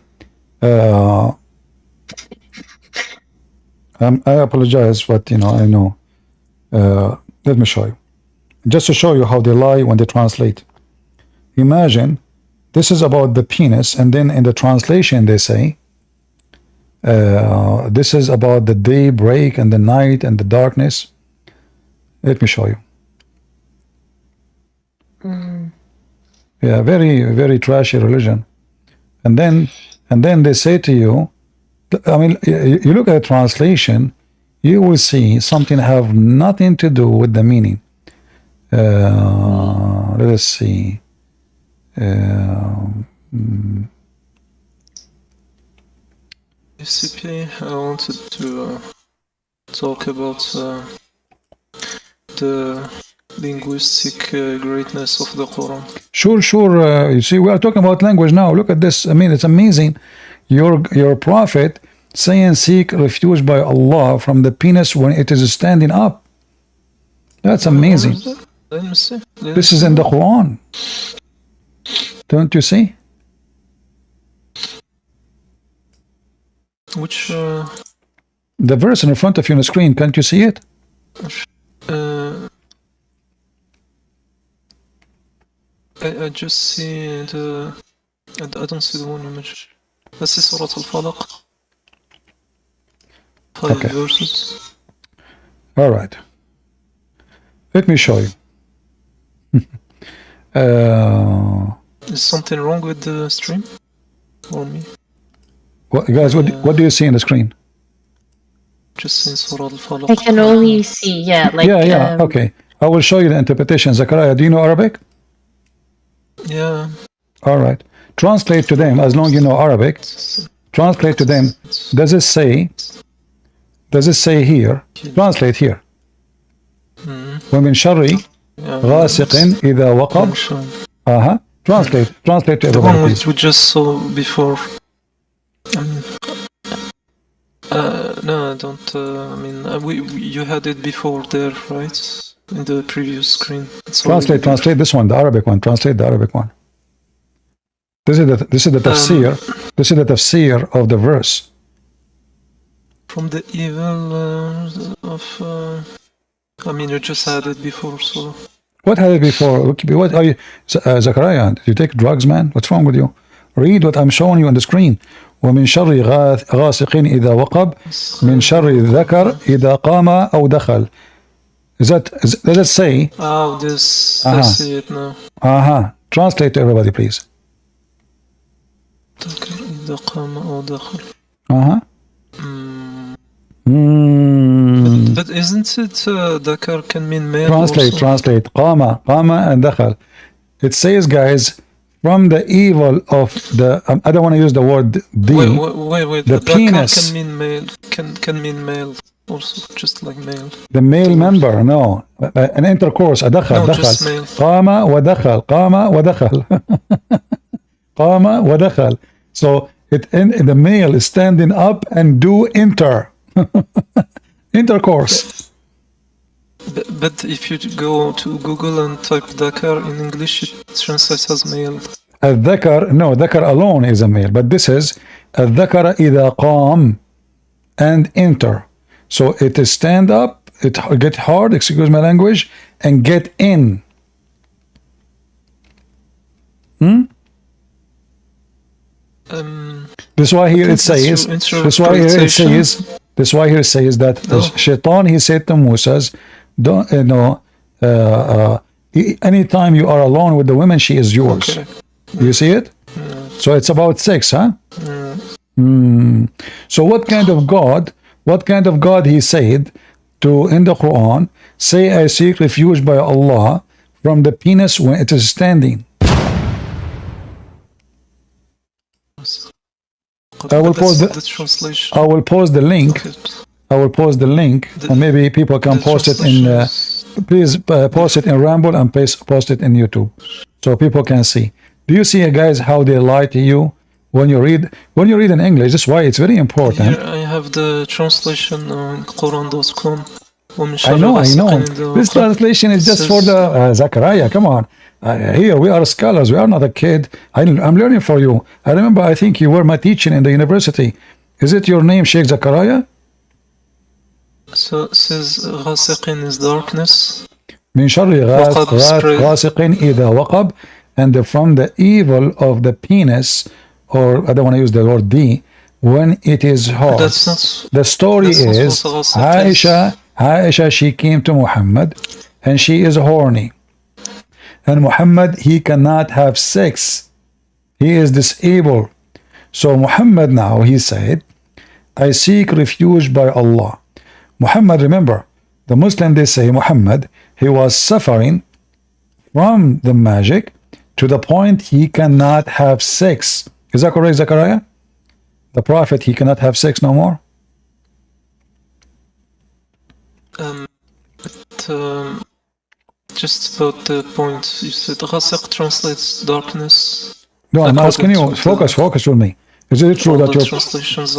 I apologize, but you know, I know. Let me show you. Just to show you how they lie when they translate. Imagine this is about the penis, and then in the translation they say this is about the daybreak and the night and the darkness. Let me show you. Yeah, very, very trashy religion. And then they say to you, I mean, you look at the translation, you will see something have nothing to do with the meaning. Let us see. SCP, I wanted to talk about the linguistic greatness of the Quran. Sure. You see, we are talking about language now. Look at this. I mean, it's amazing. Your prophet saying, seek refuge by Allah from the penis when it is standing up. That's amazing. Let me see. This is in the Quran. Don't you see? Which the verse in front of you on the screen, can't you see it? I just see the. I don't see the one image. I see Surah Al-Falaq. 5 verses. All right. Let me show you. Is something wrong with the stream? Or me? Guys, what do you see in the screen? Just seeing Surah Al-Falaq. I can only see, yeah, like... Yeah, okay. I will show you the interpretation. Zachariah, do you know Arabic? Yeah. All right. Translate to them, as long as you know Arabic. Translate to them. Does it say here? Translate here. ومن شر غاسق إذا وقب. Translate to the one everybody. we just saw before. No, I don't. I mean, you had it before there, right? In the previous screen. Translate this one, the Arabic one. Translate the Arabic one. This is the tafsir. This is the tafsir of the verse. from the evil of. I mean, you just had it before, so. What had it before? What are you, Zachariah? Did you take drugs, man? What's wrong with you? Read what I'm showing you on the screen. ومن شر غاسق إذا وقب من شر الذكر إذا قام أو دخل. Does it say? Oh, this. I see it now. Translate to everybody, please. إذا قام أو دخل. But isn't it Dakar can mean male? Translate. Qama and dakhal. It says, guys, from the evil of the. I don't want to use the word the. Wait. The penis can mean male. Can mean male also, just like male. The male member, no. An intercourse. Dakhal. Just male. Qama wa dakhal. Qama wa dakhal. So the male is standing up and do intercourse. But if you go to Google and type Dakar in English, it translates as male. Dakar alone is a male, but this is الذكر إذا قام and enter. So it is stand up, it get hard, excuse my language, and get in. This is why here it says. This why here it says that Shaitan, he said to Moses, don't anytime you are alone with the women, she is yours. Okay. You see it? So it's about sex, huh? So what kind of God he said to in the Quran, say I seek refuge by Allah from the penis when it is standing. I will post the translation. I will post the link. And maybe people can post it in. Please post it in Ramble and post it in YouTube, so people can see. Do you see, guys, how they lie to you when you read in English? That's why it's very important. Here I have the translation on Qur'an.com. I know. This translation is just for the Zachariah. Come on. Here we are scholars. We are not a kid. I'm learning for you. I remember. I think you were my teacher in the university. Is it your name, Sheikh Zachariah? So it says غاسقين is darkness. من شر غاسق إذا وقب, and from the evil of the penis, or I don't want to use the word the, when it is hot. The story is Aisha, she came to Muhammad and she is horny. And Muhammad, he cannot have sex. He is disabled. So Muhammad now, he said, I seek refuge by Allah. Muhammad, remember, the Muslim, they say Muhammad, he was suffering from the magic to the point he cannot have sex. Is that correct, Zachariah? The Prophet, he cannot have sex no more? Just about the point you said, Ghasaq translates darkness. No, I'm asking you, focus with me. Is it true that your translations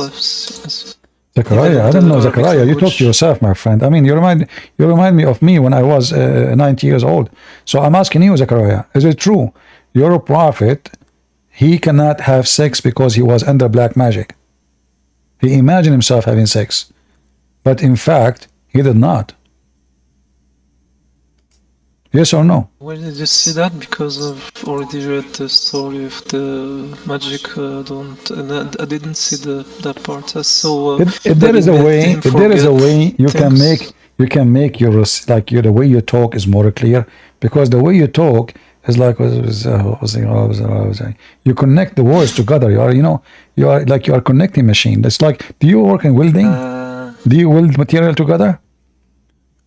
Zachariah, I don't know, Zachariah, you talk to yourself, my friend. I mean, you remind me of me when I was 90 years old. So I'm asking you, Zachariah, is it true your prophet, he cannot have sex because he was under black magic? He imagined himself having sex, but in fact, he did not. Yes or no? Where did you see that? Because I've already read the story of the magic. I didn't see that part. I saw. If there is a way, you can make your the way you talk is more clear, because the way you talk is like you connect the words together. You are connecting machine. It's like, do you work in welding? Do you weld material together?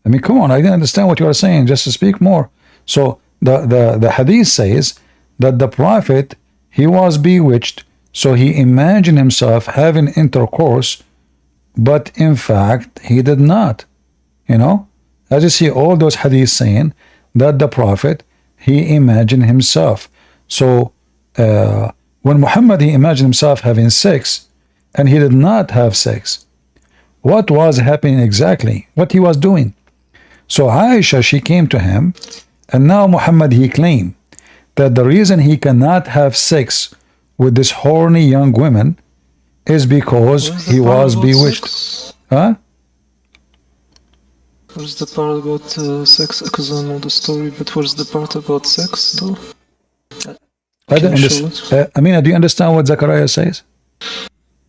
I mean, come on, I didn't understand what you are saying. Just to speak more. So the hadith says that the prophet, he was bewitched, so he imagined himself having intercourse, but in fact he did not. As you see, all those hadiths saying that the prophet, he imagined himself. So when Muhammad, he imagined himself having sex and he did not have sex, what was happening exactly? What he was doing? So Aisha, she came to him, and now Muhammad, he claimed that the reason he cannot have sex with this horny young woman is because he was bewitched. Huh? Where's the part about sex? Because I know the story, but where's the part about sex, though? I don't Can you show understand. Aminah, do you understand what Zechariah says?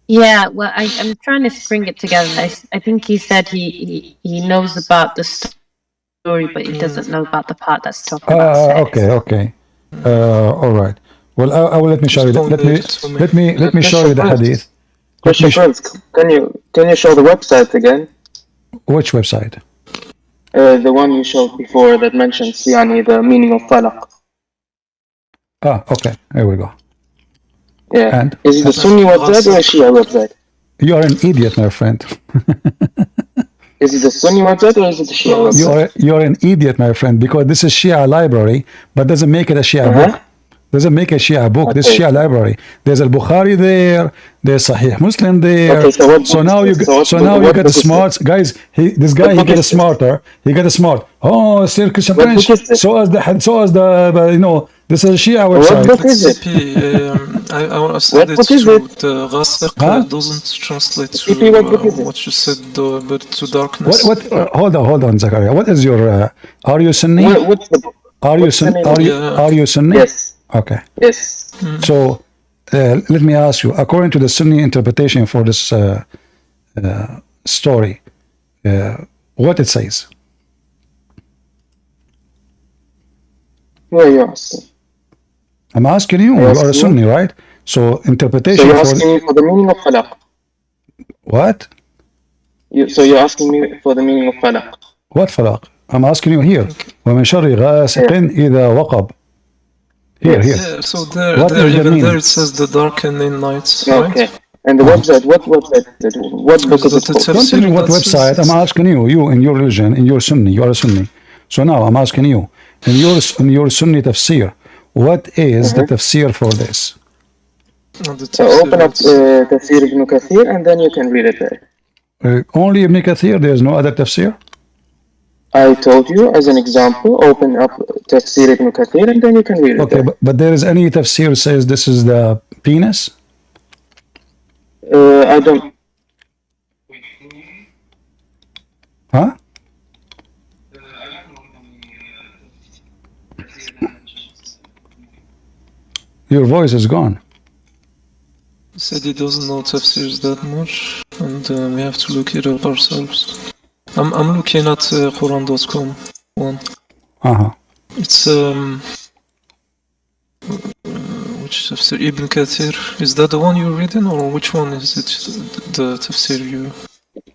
Yeah, well, I'm trying to string it together. I think he said he knows about the story, but he doesn't know about the part that's talking about sex. Okay. All right. Well, I will let me show you that. Let me show you the hadith. Christian Prince, can you show the website again? Which website? The one you showed before that mentions yani the meaning of falaq. Okay. Here we go. Yeah. And is it a Sunni website or a Shia website? You are an idiot, my friend. Is it a Sunni website or is it a Shia website? You are an idiot, my friend, because this is Shia library, but doesn't make it a Shia book. Doesn't make a Shia book. This Shia library. There's Al Bukhari there. There's Sahih Muslim there. Okay, so now you get smart, guys. This guy he got smarter. He got smart. Oh, Sir Christian Prince. So as the you know, this is a Shia website. What book is it? I want to say that the Ghasiq doesn't translate to what you said, but to darkness. What? Hold on, Zakaria. What is your? Are you Sunni? What's the book? Are you Sunni? Yes. Okay. Yes. So let me ask you, according to the Sunni interpretation for this story, what it says? Who are you asking? I'm asking you. You are a Sunni, right? So interpretation. So you're asking me for the meaning of falaq. What? So you're asking me for the meaning of falaq. What falaq? I'm asking you here. وَمِنْ شَرِّ غَاسِقٍ إِذَا وَقَبَ. Here. Yeah, so there it says the darkening nights. Okay. Right? And the website, what website is it? What book is it called? Don't tell me what website. I'm asking you. You in your religion, in your Sunni, you are a Sunni. So now I'm asking you, in your Sunni tafsir, what is the tafsir for this? So open up Tafsir Ibn Kathir and then you can read it there. Only Ibn Kathir, there is no other tafsir? I told you as an example, open up Tafsir Ibn Kathir and then you can read it. Okay, but there is any tafsir says this is the penis? I don't. Huh? Your voice is gone. He said he doesn't know tafsirs that much, and we have to look it up ourselves. I'm looking at Qur'an.com one. It's which tafsir? Ibn Kathir. Is that the one you're reading, or which one is it? The tafsir you?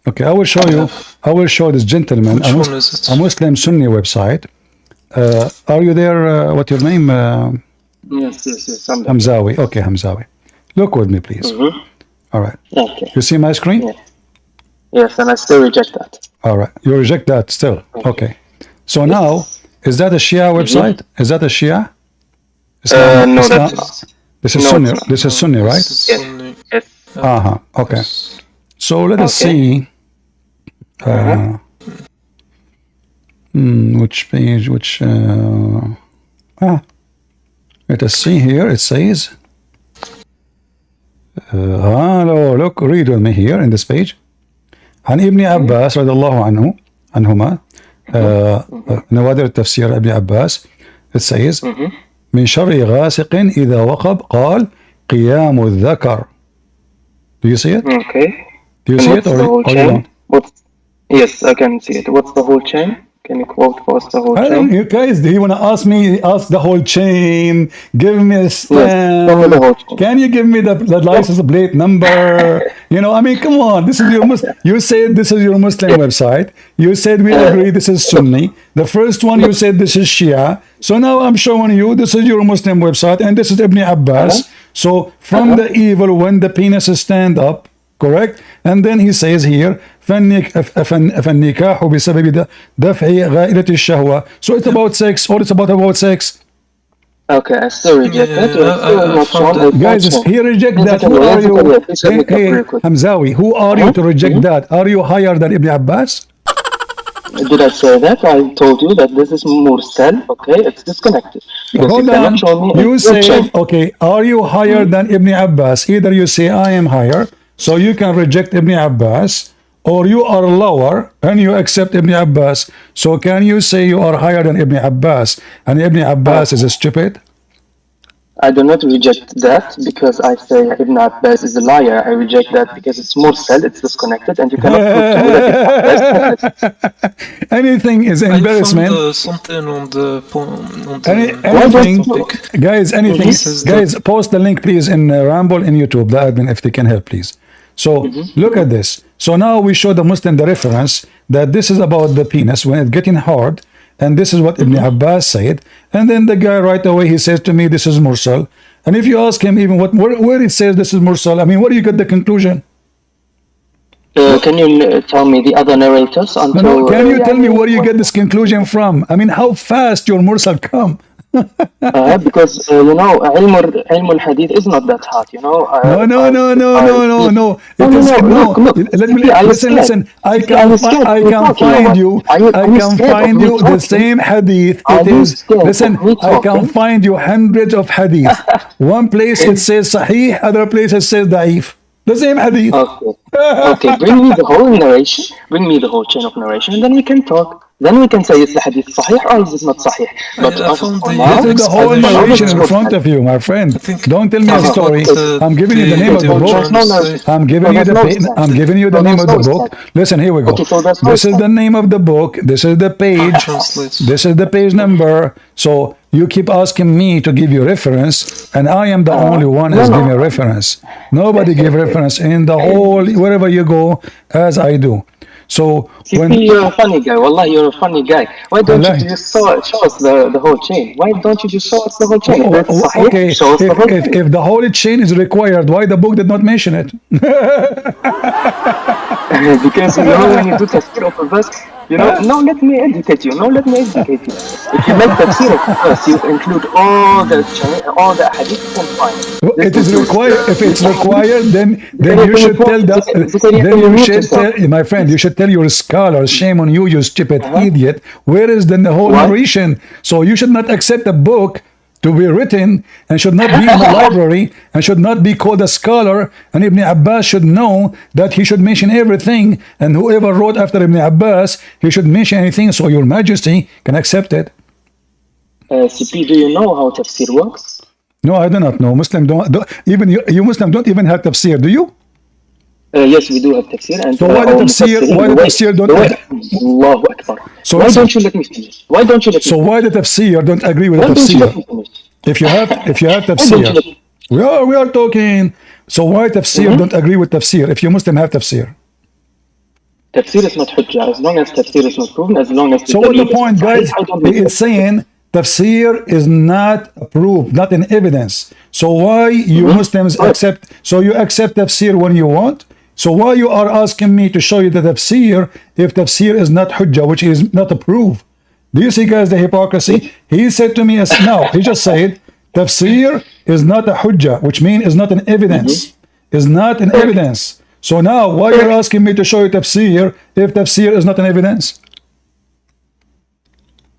Okay, I will show you. I will show this gentleman Which one is it? a Muslim Sunni website. Are you there? What's your name? Yes. Hamzawi. Okay, Hamzawi. Look with me, please. All right. Okay. You see my screen? Yes, and I still reject that. All right. You reject that still. Okay. So now, is that a Shia website? Is that a Shia? No, this is Sunni. This is Sunni, right? Yes. Okay. So let us see. Which page? Which? Let us see here. It says. Look, read with me here in this page. عن ابن عباس رضي الله عنهما نوادر التفسير ابن عباس. It says من شر غاسق إذا وقب قال قيام الذكر. Do you see it? Okay. Do you see it or you don't? Yes, I can see it. What's the whole chain? Can you quote for us the whole chain? You guys, do you want to ask me? Ask the whole chain. Give me a stamp. Yes, the whole chain. Can you give me the license plate number? You know, I mean, come on. This is your you said this is your Muslim website. You said we agree this is Sunni. The first one you said this is Shia. So now I'm showing you this is your Muslim website and this is Ibn Abbas. So from the evil when the penis stand up, correct? And then he says here فالنكاح بسبب دفع غائلة الشهوة. So it's about sex, or it's about sex. Okay, I still reject that. Guys, he reject that. Who are you? Hey, Hamzawi, who are you to reject that? Are you higher than Ibn Abbas? Did I say that? I told you that this is mursal. Okay, it's disconnected. Hold on. You said, okay, are you higher than Ibn Abbas? Either you say I am higher, so you can reject Ibn Abbas, or you are lower and you accept Ibn Abbas. So can you say you are higher than Ibn Abbas and Ibn Abbas is stupid? I do not reject that because I say Ibn Abbas is a liar. I reject that because it's mursal, it's disconnected, and you cannot prove to me that Ibn Abbas anything is embarrassment. I found something on the anything, topic. guys, anything, guys, post the link please in Ramble in YouTube, the admin, if they can help please. So look at this. So now we show the Muslim the reference that this is about the penis when it's getting hard, and this is what Ibn Abbas said, and then the guy right away he says to me this is mursal. And if you ask him even where it says this is mursal, I mean, where do you get the conclusion? Can you tell me the other narrators? No, can you tell me where you get this conclusion from? I mean, how fast your mursal come? Because you know, ilm al-hadith is not that hard, you know. No. It is no. Let me listen. I can find you the same hadith. It is, listen, I can find you hundreds of hadith. One place it says sahih, other place it says da'if. The same hadith. Okay, bring me the whole narration, bring me the whole chain of narration, and then we can talk. Then we can say is the hadith sahih or is it not sahih. But this is the whole narration in front of you, my friend. Don't tell me a story. I'm giving you the name of the book. I'm giving you the name of the book. Listen, here we go. This is the name of the book. This is the page. This is the page number. So you keep asking me to give you reference, and I am the only one who's giving reference. Nobody give reference in the whole, wherever you go, as I do. So when you're a funny guy, wallah, you're a funny guy. Why don't you just show us the whole chain? Why don't you just show us the whole chain? Okay, if the whole chain is required, why the book did not mention it? Because you know when you do tafsir of a verse, you know, no, let me educate you. If you make tafsir of a verse, you include all the hadith you can find. It is required. If it's required, then you should tell my friend, you should tell your scholar, shame on you, you stupid idiot. Where is then the whole narration? So you should not accept a book to be written and should not be in the library and should not be called a scholar, and Ibn Abbas should know that he should mention everything, and whoever wrote after Ibn Abbas, he should mention anything, so your majesty can accept it. CP, do you know how tafsir works? No, I do not know. Muslim don't even you Muslim don't even have tafsir, do you? Yes, we do have tafsir. And so why the tafsir don't Allahu Akbar. So why don't you let me finish? Why don't you let me So why the tafsir don't agree with the tafsir? If you have tafsir, we are talking. So why tafsir don't agree with tafsir if you Muslim have tafsir? Tafsir is not hujjah as long as tafsir is not proven, as long as... So what's the point, guys? It's saying tafsir is not approved, not in evidence. So why you Muslims accept, so you accept tafsir when you want? So why you are asking me to show you the tafsir if tafsir is not hujjah, which is not approved? Do you see, guys, the hypocrisy? He said to me, no, he just said, tafsir is not a hujjah, which means is not an evidence. Is not an evidence. So now, why you're asking me to show you tafsir if tafsir is not an evidence?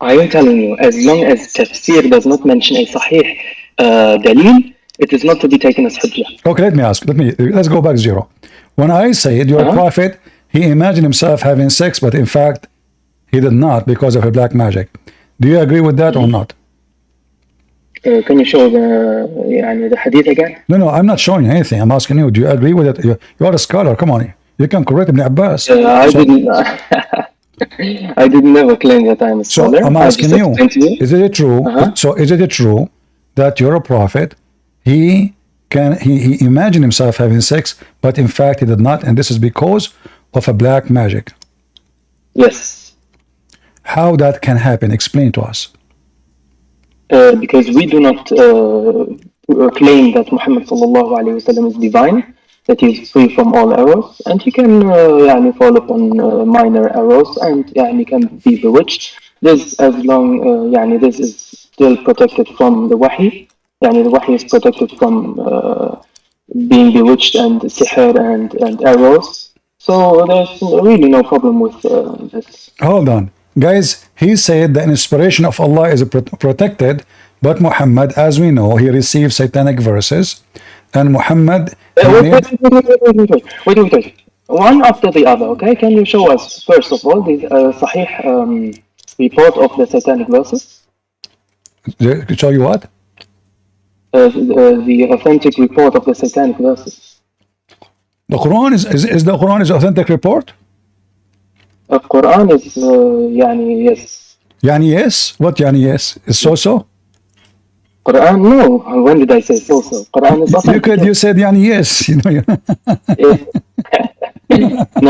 I am telling you, as long as tafsir does not mention a sahih dalil, it is not to be taken as hujjah. Okay, let's go back zero. When I said your prophet, he imagined himself having sex, but in fact, he did not because of a black magic. Do you agree with that or not? Can you show the hadith again? No, I'm not showing you anything. I'm asking you, do you agree with it? You are a scholar, come on. You can correct Ibn Abbas. I did never claim that I'm a scholar. So I'm asking you, is it true? So is it true that you're a prophet? He imagined himself having sex, but in fact he did not, and this is because of a black magic. Yes. How that can happen? Explain to us. Because we do not claim that Muhammad sallallahu alaihi wasallam is divine, that he is free from all errors, and he can fall upon minor errors, and he can be bewitched. This this is still protected from the wahi. The wahi is protected from being bewitched and sihr and arrows. So there's really no problem with this. Hold on. Guys, he said the inspiration of Allah is Wait. protected, but Muhammad, as we know, he received satanic verses, and Muhammad... Wait. one after the other, okay? Can you show us, first of all, the Sahih report of the satanic verses? Show you what? The authentic report of the satanic verses. The Quran is the Quran is authentic report? The Quran is, يعني, yes. Yani yes? What yani yes? Is so? Quran, no. When did I say so? Quran is authentic. You said yani yes. You know.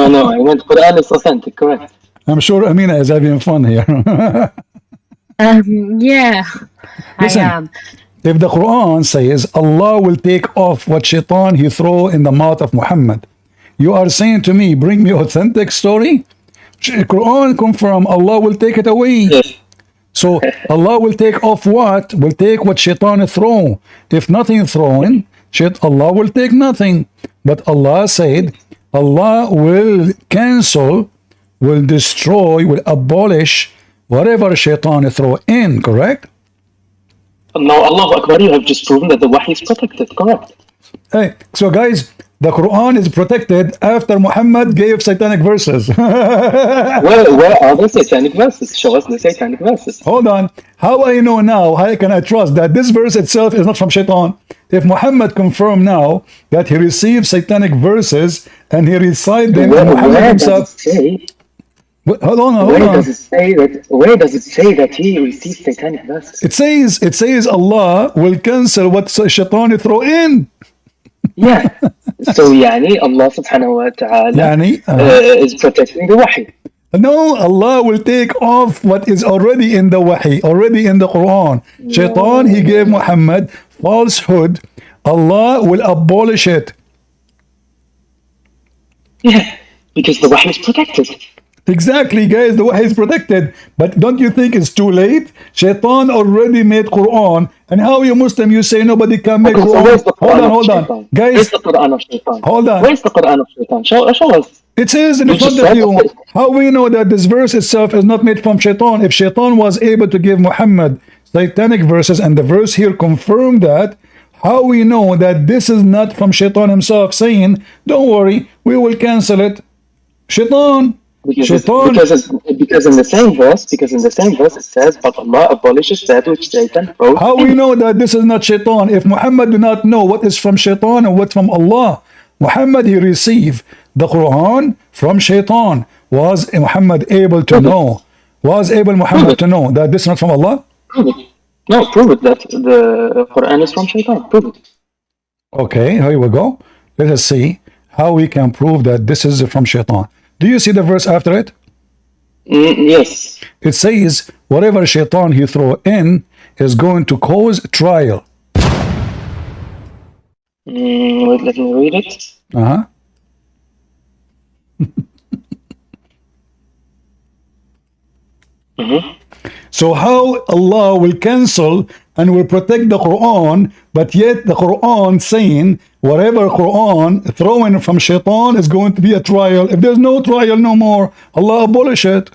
No, I meant Quran is authentic, correct. I'm sure Aminah is having fun here. Yeah, Listen, I am. if the Quran says Allah will take off what shaitan he throw in the mouth of Muhammad, you are saying to me, bring me authentic story? Quran confirm Allah will take it away. Yes. So Allah will take off what? Will take what shaitan throw. If nothing thrown, Allah will take nothing. But Allah said, Allah will cancel, will destroy, will abolish whatever shaitan throw in, correct? Now, Allahu Akbar, you have just proven that the Wahy is protected, correct? Hey, so guys, the Quran is protected after Muhammad gave satanic verses. Where are the satanic verses? Show us the satanic verses. Hold on. How I know now, how can I trust that this verse itself is not from shaitan? If Muhammad confirmed now that he received satanic verses and he recited them, and Muhammad himself... Hold on. Where does it say that he received satanic verses? It says Allah will cancel what shaitan throw in. Yeah. So يعني Allah subhanahu wa ta'ala is protecting the Wahy. No, Allah will take off what is already in the Wahy, already in the Quran. Shaitan, he gave Muhammad falsehood. Allah will abolish it. Yeah, because the Wahy is protected. Exactly, guys, the Wahy is protected. But don't you think it's too late? Shaitan already made Quran. And how you Muslim, you say nobody can make Quran? So hold on. Guys, where's the Quran of Shaitan? Hold on. Where's the Quran of Shaitan? Show us. It says in front of you. How we know that this verse itself is not made from Shaitan? If Shaitan was able to give Muhammad satanic verses, and the verse here confirmed that, how we know that this is not from Shaitan himself saying, don't worry, we will cancel it? Shaitan. Because in the same verse it says, but Allah abolishes that which Satan wrote. How we know that this is not Shaitan? If Muhammad do not know what is from Shaitan and what from Allah, Muhammad he received the Quran from Shaitan. Was Muhammad able to know? Was able Muhammad to know that this is not from Allah? Prove it. No, prove it that the Quran is from Shaitan. Prove it. Okay, here we go. Let us see how we can prove that this is from Shaitan. Do you see the verse after it? Yes. It says, whatever shaitan he throw in is going to cause trial. Wait, let me read it. So how Allah will cancel and will protect the Quran, but yet the Quran saying whatever Quran throwing from shaitan is going to be a trial. If there's no trial no more, Allah abolish it.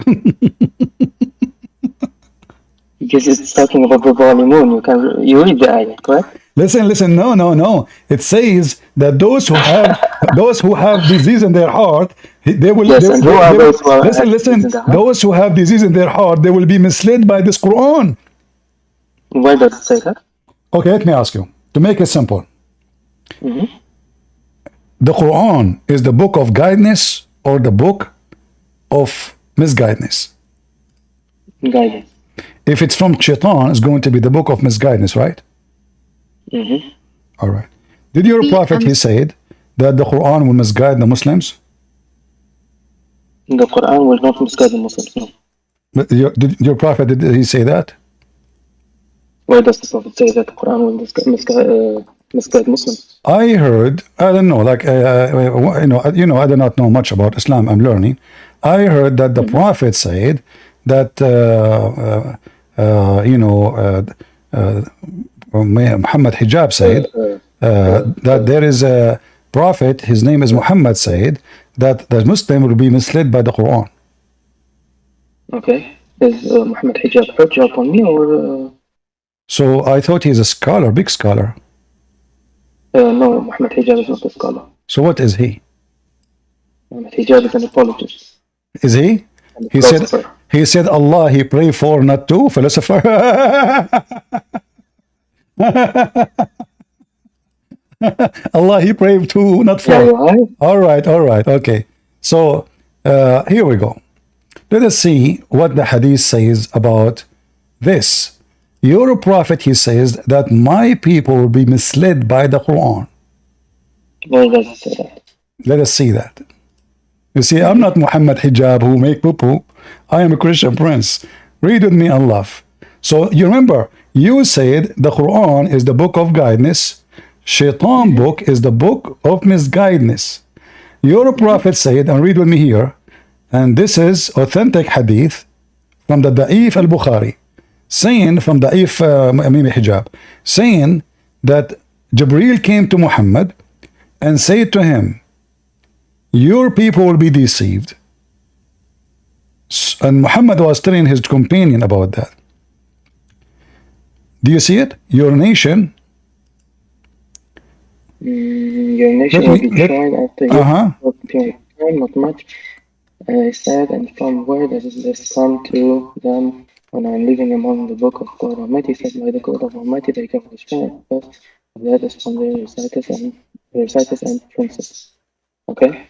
Because it's talking about the Zalimun. You read the ayah, correct? Listen, no. It says that those who have disease in their heart, they will. Yes, Listen. Those who have disease in their heart, they will be misled by this Quran. Why does it say that? Okay, let me ask you to make it simple. The Quran is the book of guidance or the book of misguidance? Guidance. If it's from Shaitan, it's going to be the book of misguidance, right? All right. Did your prophet, he said that the Quran will misguide the Muslims? The Quran will not misguide the Muslims, no. But your prophet, did he say that? Why does the prophet say that the Quran will misguide Muslims? I heard, I don't know, like, I do not know much about Islam, I'm learning. I heard that the prophet said that, Muhammad Hijab said that there is a prophet, his name is Muhammad, said that the Muslim will be misled by the Quran. Okay. Is Muhammad Hijab perjury upon me or... So I thought he's a scholar, big scholar. No, Muhammad Hijab is not a scholar. So what is he? Muhammad Hijab is an apologist. Is he? He said Allah he pray for, not to, philosopher. Allah he pray to, not for. All right, okay. So here we go. Let us see what the hadith says about this. Your prophet, he says that my people will be misled by the Quran. Where does it say that? Let us see that. You see, I'm not Muhammad Hijab who make poo-poo. I am a Christian prince. Read with me and laugh. So you remember, you said the Quran is the book of guidance. Shaitan book is the book of misguidance. Your prophet said, and read with me here, and this is authentic hadith from the Da'if al-Bukhari, saying from Da'if Aminah Hijab, saying that Jibreel came to Muhammad and said to him, your people will be deceived. And Muhammad was telling his companion about that. Do you see it? Your nation. Your nation will be tried after you. Not much. I said, and from where does this come to them when I'm living among the book of God Almighty? Said by the God of Almighty, they come with strength. But that is from the reciters and princes. Okay?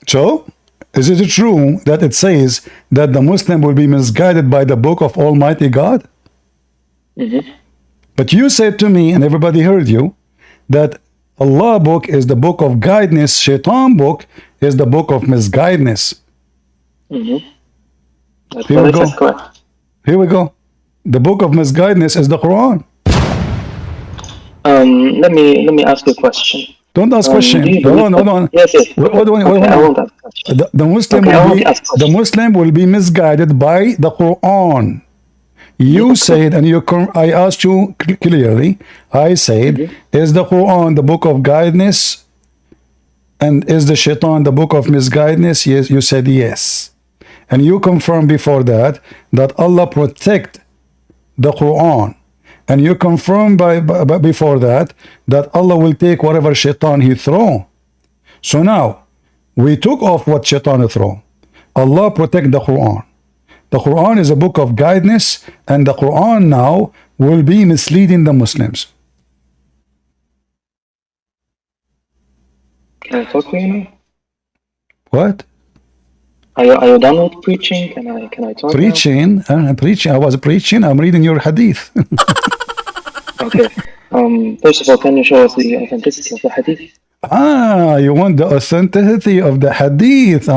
So, is it true that it says that the Muslim will be misguided by the book of Almighty God? But you said to me, and everybody heard you, that Allah book is the book of guidance, Shaitan book is the book of misguidance. Here we go. Correct. Here we go. The book of misguidance is the Quran. Let me ask you a question. Don't ask question. Hold on. Yes. Hold on. I won't ask question. The Muslim will be misguided by the Quran. You said, and I asked you clearly, I said, is the Quran the book of guidance? And is the Shaitan the book of misguidance? Yes, you said yes. And you confirmed before that Allah protect the Quran. And you confirmed before that Allah will take whatever Shaitan he throw. So now, we took off what Shaitan throw. Allah protect the Quran. The Quran is a book of guidance, and the Quran now will be misleading the Muslims. Can I talk to you now? What? Are you done with preaching? Can I talk? Preaching? Preaching. I was preaching. I'm reading your hadith. Okay. First of all, can you show us the authenticity of the hadith? You want the authenticity of the hadith?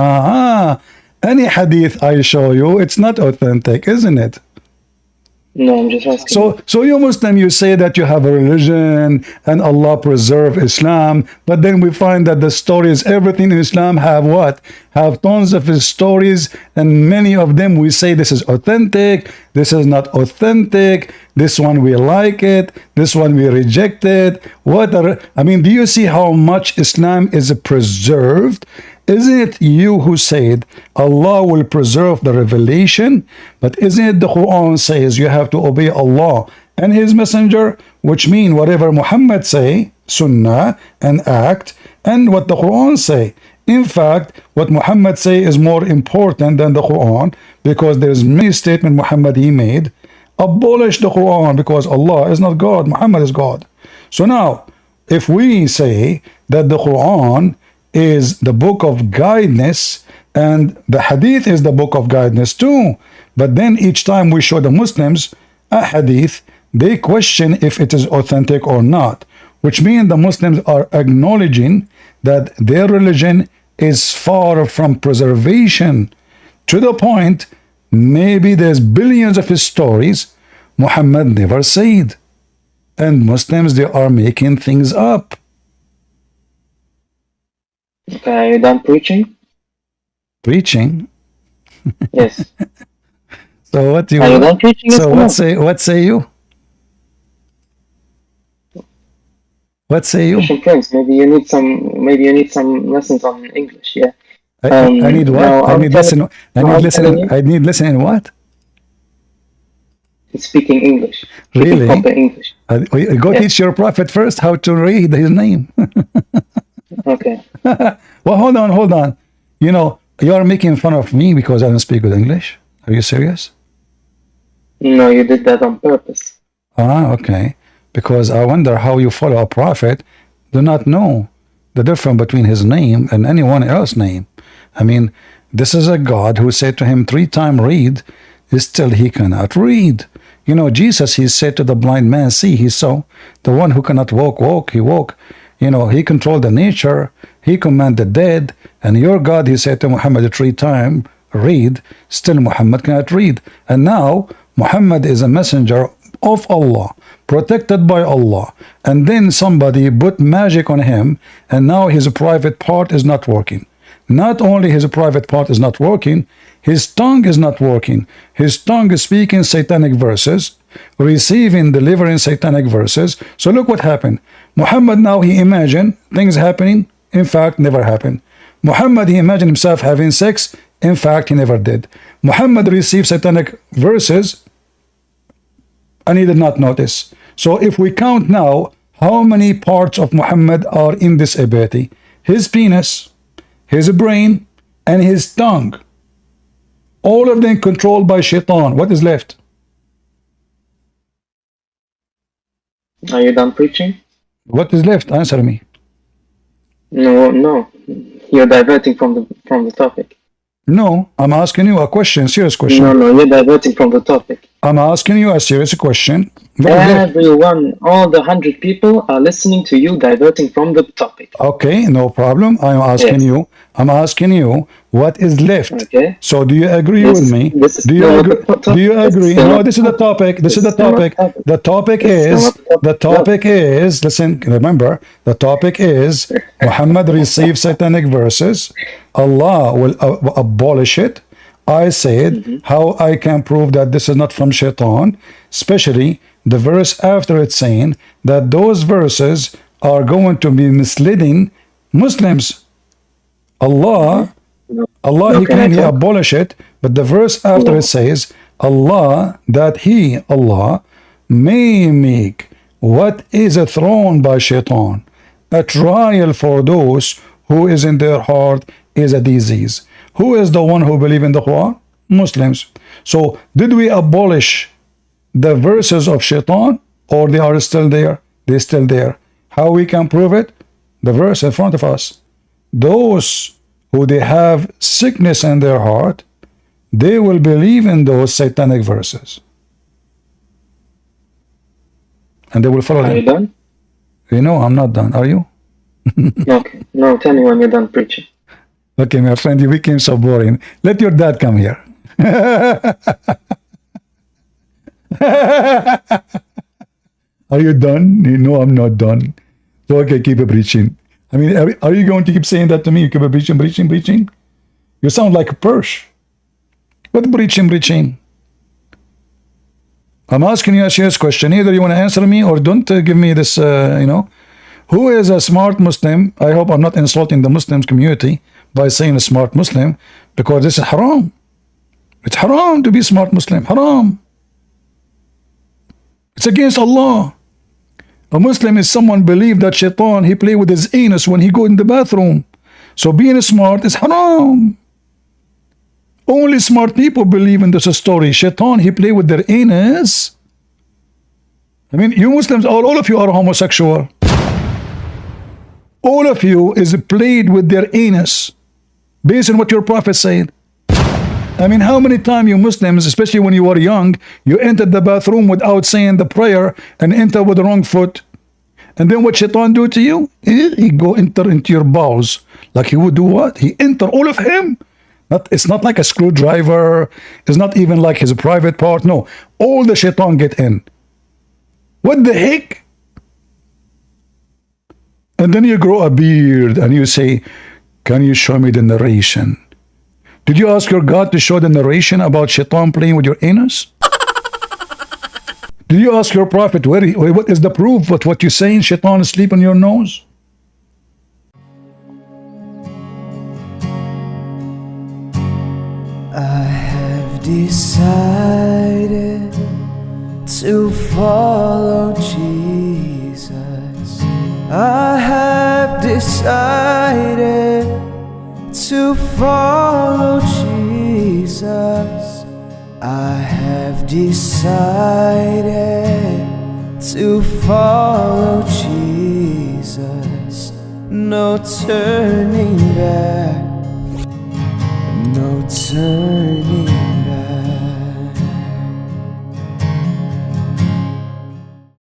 Any hadith I show you, it's not authentic, isn't it? No, I'm just asking. So you Muslim, you say that you have a religion and Allah preserve Islam, but then we find that the stories, everything in Islam have what? Have tons of stories, and many of them we say this is authentic, this is not authentic, this one we like it, this one we reject it. Do you see how much Islam is preserved? Isn't it you who said Allah will preserve the revelation? But isn't it the Quran says you have to obey Allah and His Messenger, which mean whatever Muhammad say, Sunnah, and act, and what the Quran say. In fact, what Muhammad say is more important than the Quran, because there is many statements Muhammad he made. Abolish the Quran because Allah is not God, Muhammad is God. So now, if we say that the Quran is the book of guidance and the hadith is the book of guidance too, but then each time we show the Muslims a hadith, they question if it is authentic or not, which means the Muslims are acknowledging that their religion is far from preservation, to the point maybe there's billions of stories Muhammad never said, and Muslims, they are making things up. Okay, are you done preaching? Preaching? Yes. So what do you? Are you done preaching? So what say you? What say you? Christian Prince, maybe you need some lessons on English. Yeah. I need what? I need lesson. I need lesson in what? Speaking English. Really? Proper English. Go teach your prophet first how to read his name. Okay. Well, hold on. You know, you are making fun of me because I don't speak good English. Are you serious? No, you did that on purpose. Ah, okay. Because I wonder how you follow a prophet, do not know the difference between his name and anyone else's name. I mean, this is a God who said to him 3 times read, still he cannot read. You know, Jesus, he said to the blind man, see, he saw. The one who cannot walk, he walk. You know, he controlled the nature, he commanded dead, and your God, he said to Muhammad 3 times, read, still Muhammad cannot read. And now, Muhammad is a messenger of Allah, protected by Allah, and then somebody put magic on him, and now his private part is not working. Not only his private part is not working, his tongue is not working. His tongue is speaking satanic verses, receiving, delivering satanic verses. So look what happened. Muhammad now, he imagined things happening, in fact never happened. Muhammad, he imagined himself having sex, in fact he never did. Muhammad received satanic verses and he did not notice. So if we count now how many parts of Muhammad are in this ability, his penis, his brain, and his tongue, all of them controlled by shaitan, what is left? Are you done preaching? What is left? Answer me. No. You're diverting from the topic. No, I'm asking you a question, serious question. No, you're diverting from the topic. I'm asking you a serious question. Everyone, all the 100 people are listening to you diverting from the topic. Okay, no problem. I'm asking you. I'm asking you what is left. Okay. So do you agree with me? Do you agree? Do you agree? No, this is the topic. This is the topic. The topic is. The topic is. Listen. Remember, the topic is Muhammad received satanic verses. Allah will abolish it. I said how I can prove that this is not from shaitan, especially the verse after it saying that those verses are going to be misleading Muslims. Allah, he claimed he abolish it, but the verse after it says Allah, that he, Allah, may make what is thrown by shaitan a trial for those who is in their heart is a disease. Who is the one who believe in the Qur'an? Muslims. So did we abolish the verses of shaitan, or they are still there? They're still there. How we can prove it? The verse in front of us. Those who they have sickness in their heart, they will believe in those satanic verses. And they will follow them. Are you done? You know, I'm not done. Are you? Okay. No, tell me when you're done preaching. Okay, my friend, you became so boring. Let your dad come here. Are you done? No, I'm not done. So, okay, keep preaching. I mean, are you going to keep saying that to me? You keep preaching? You sound like a Persh. What preaching? I'm asking you a serious question. Either you want to answer me or don't give me this, Who is a smart Muslim? I hope I'm not insulting the Muslim community by saying a smart Muslim, because this is haram. It's haram to be smart Muslim. Haram. It's against Allah. A Muslim is someone believe that shaitan, he play with his anus when he go in the bathroom. So being smart is haram. Only smart people believe in this story. Shaitan, he play with their anus. I mean, you Muslims, all of you are homosexual. All of you is played with their anus, based on what your prophet said. I mean, how many times you Muslims, especially when you were young, you entered the bathroom without saying the prayer and enter with the wrong foot. And then what shaitan do to you? He go enter into your bowels. Like he would do what? He enter all of him. It's not like a screwdriver. It's not even like his private part. No, all the shaitan get in. What the heck? And then you grow a beard and you say, can you show me the narration? Did you ask your God to show the narration about shaitan playing with your anus? Did you ask your prophet, what is the proof of what you're saying, shaitan is asleep on your nose? I have decided to follow Jesus. I have decided to follow Jesus. I have decided to follow Jesus. No turning back, no turning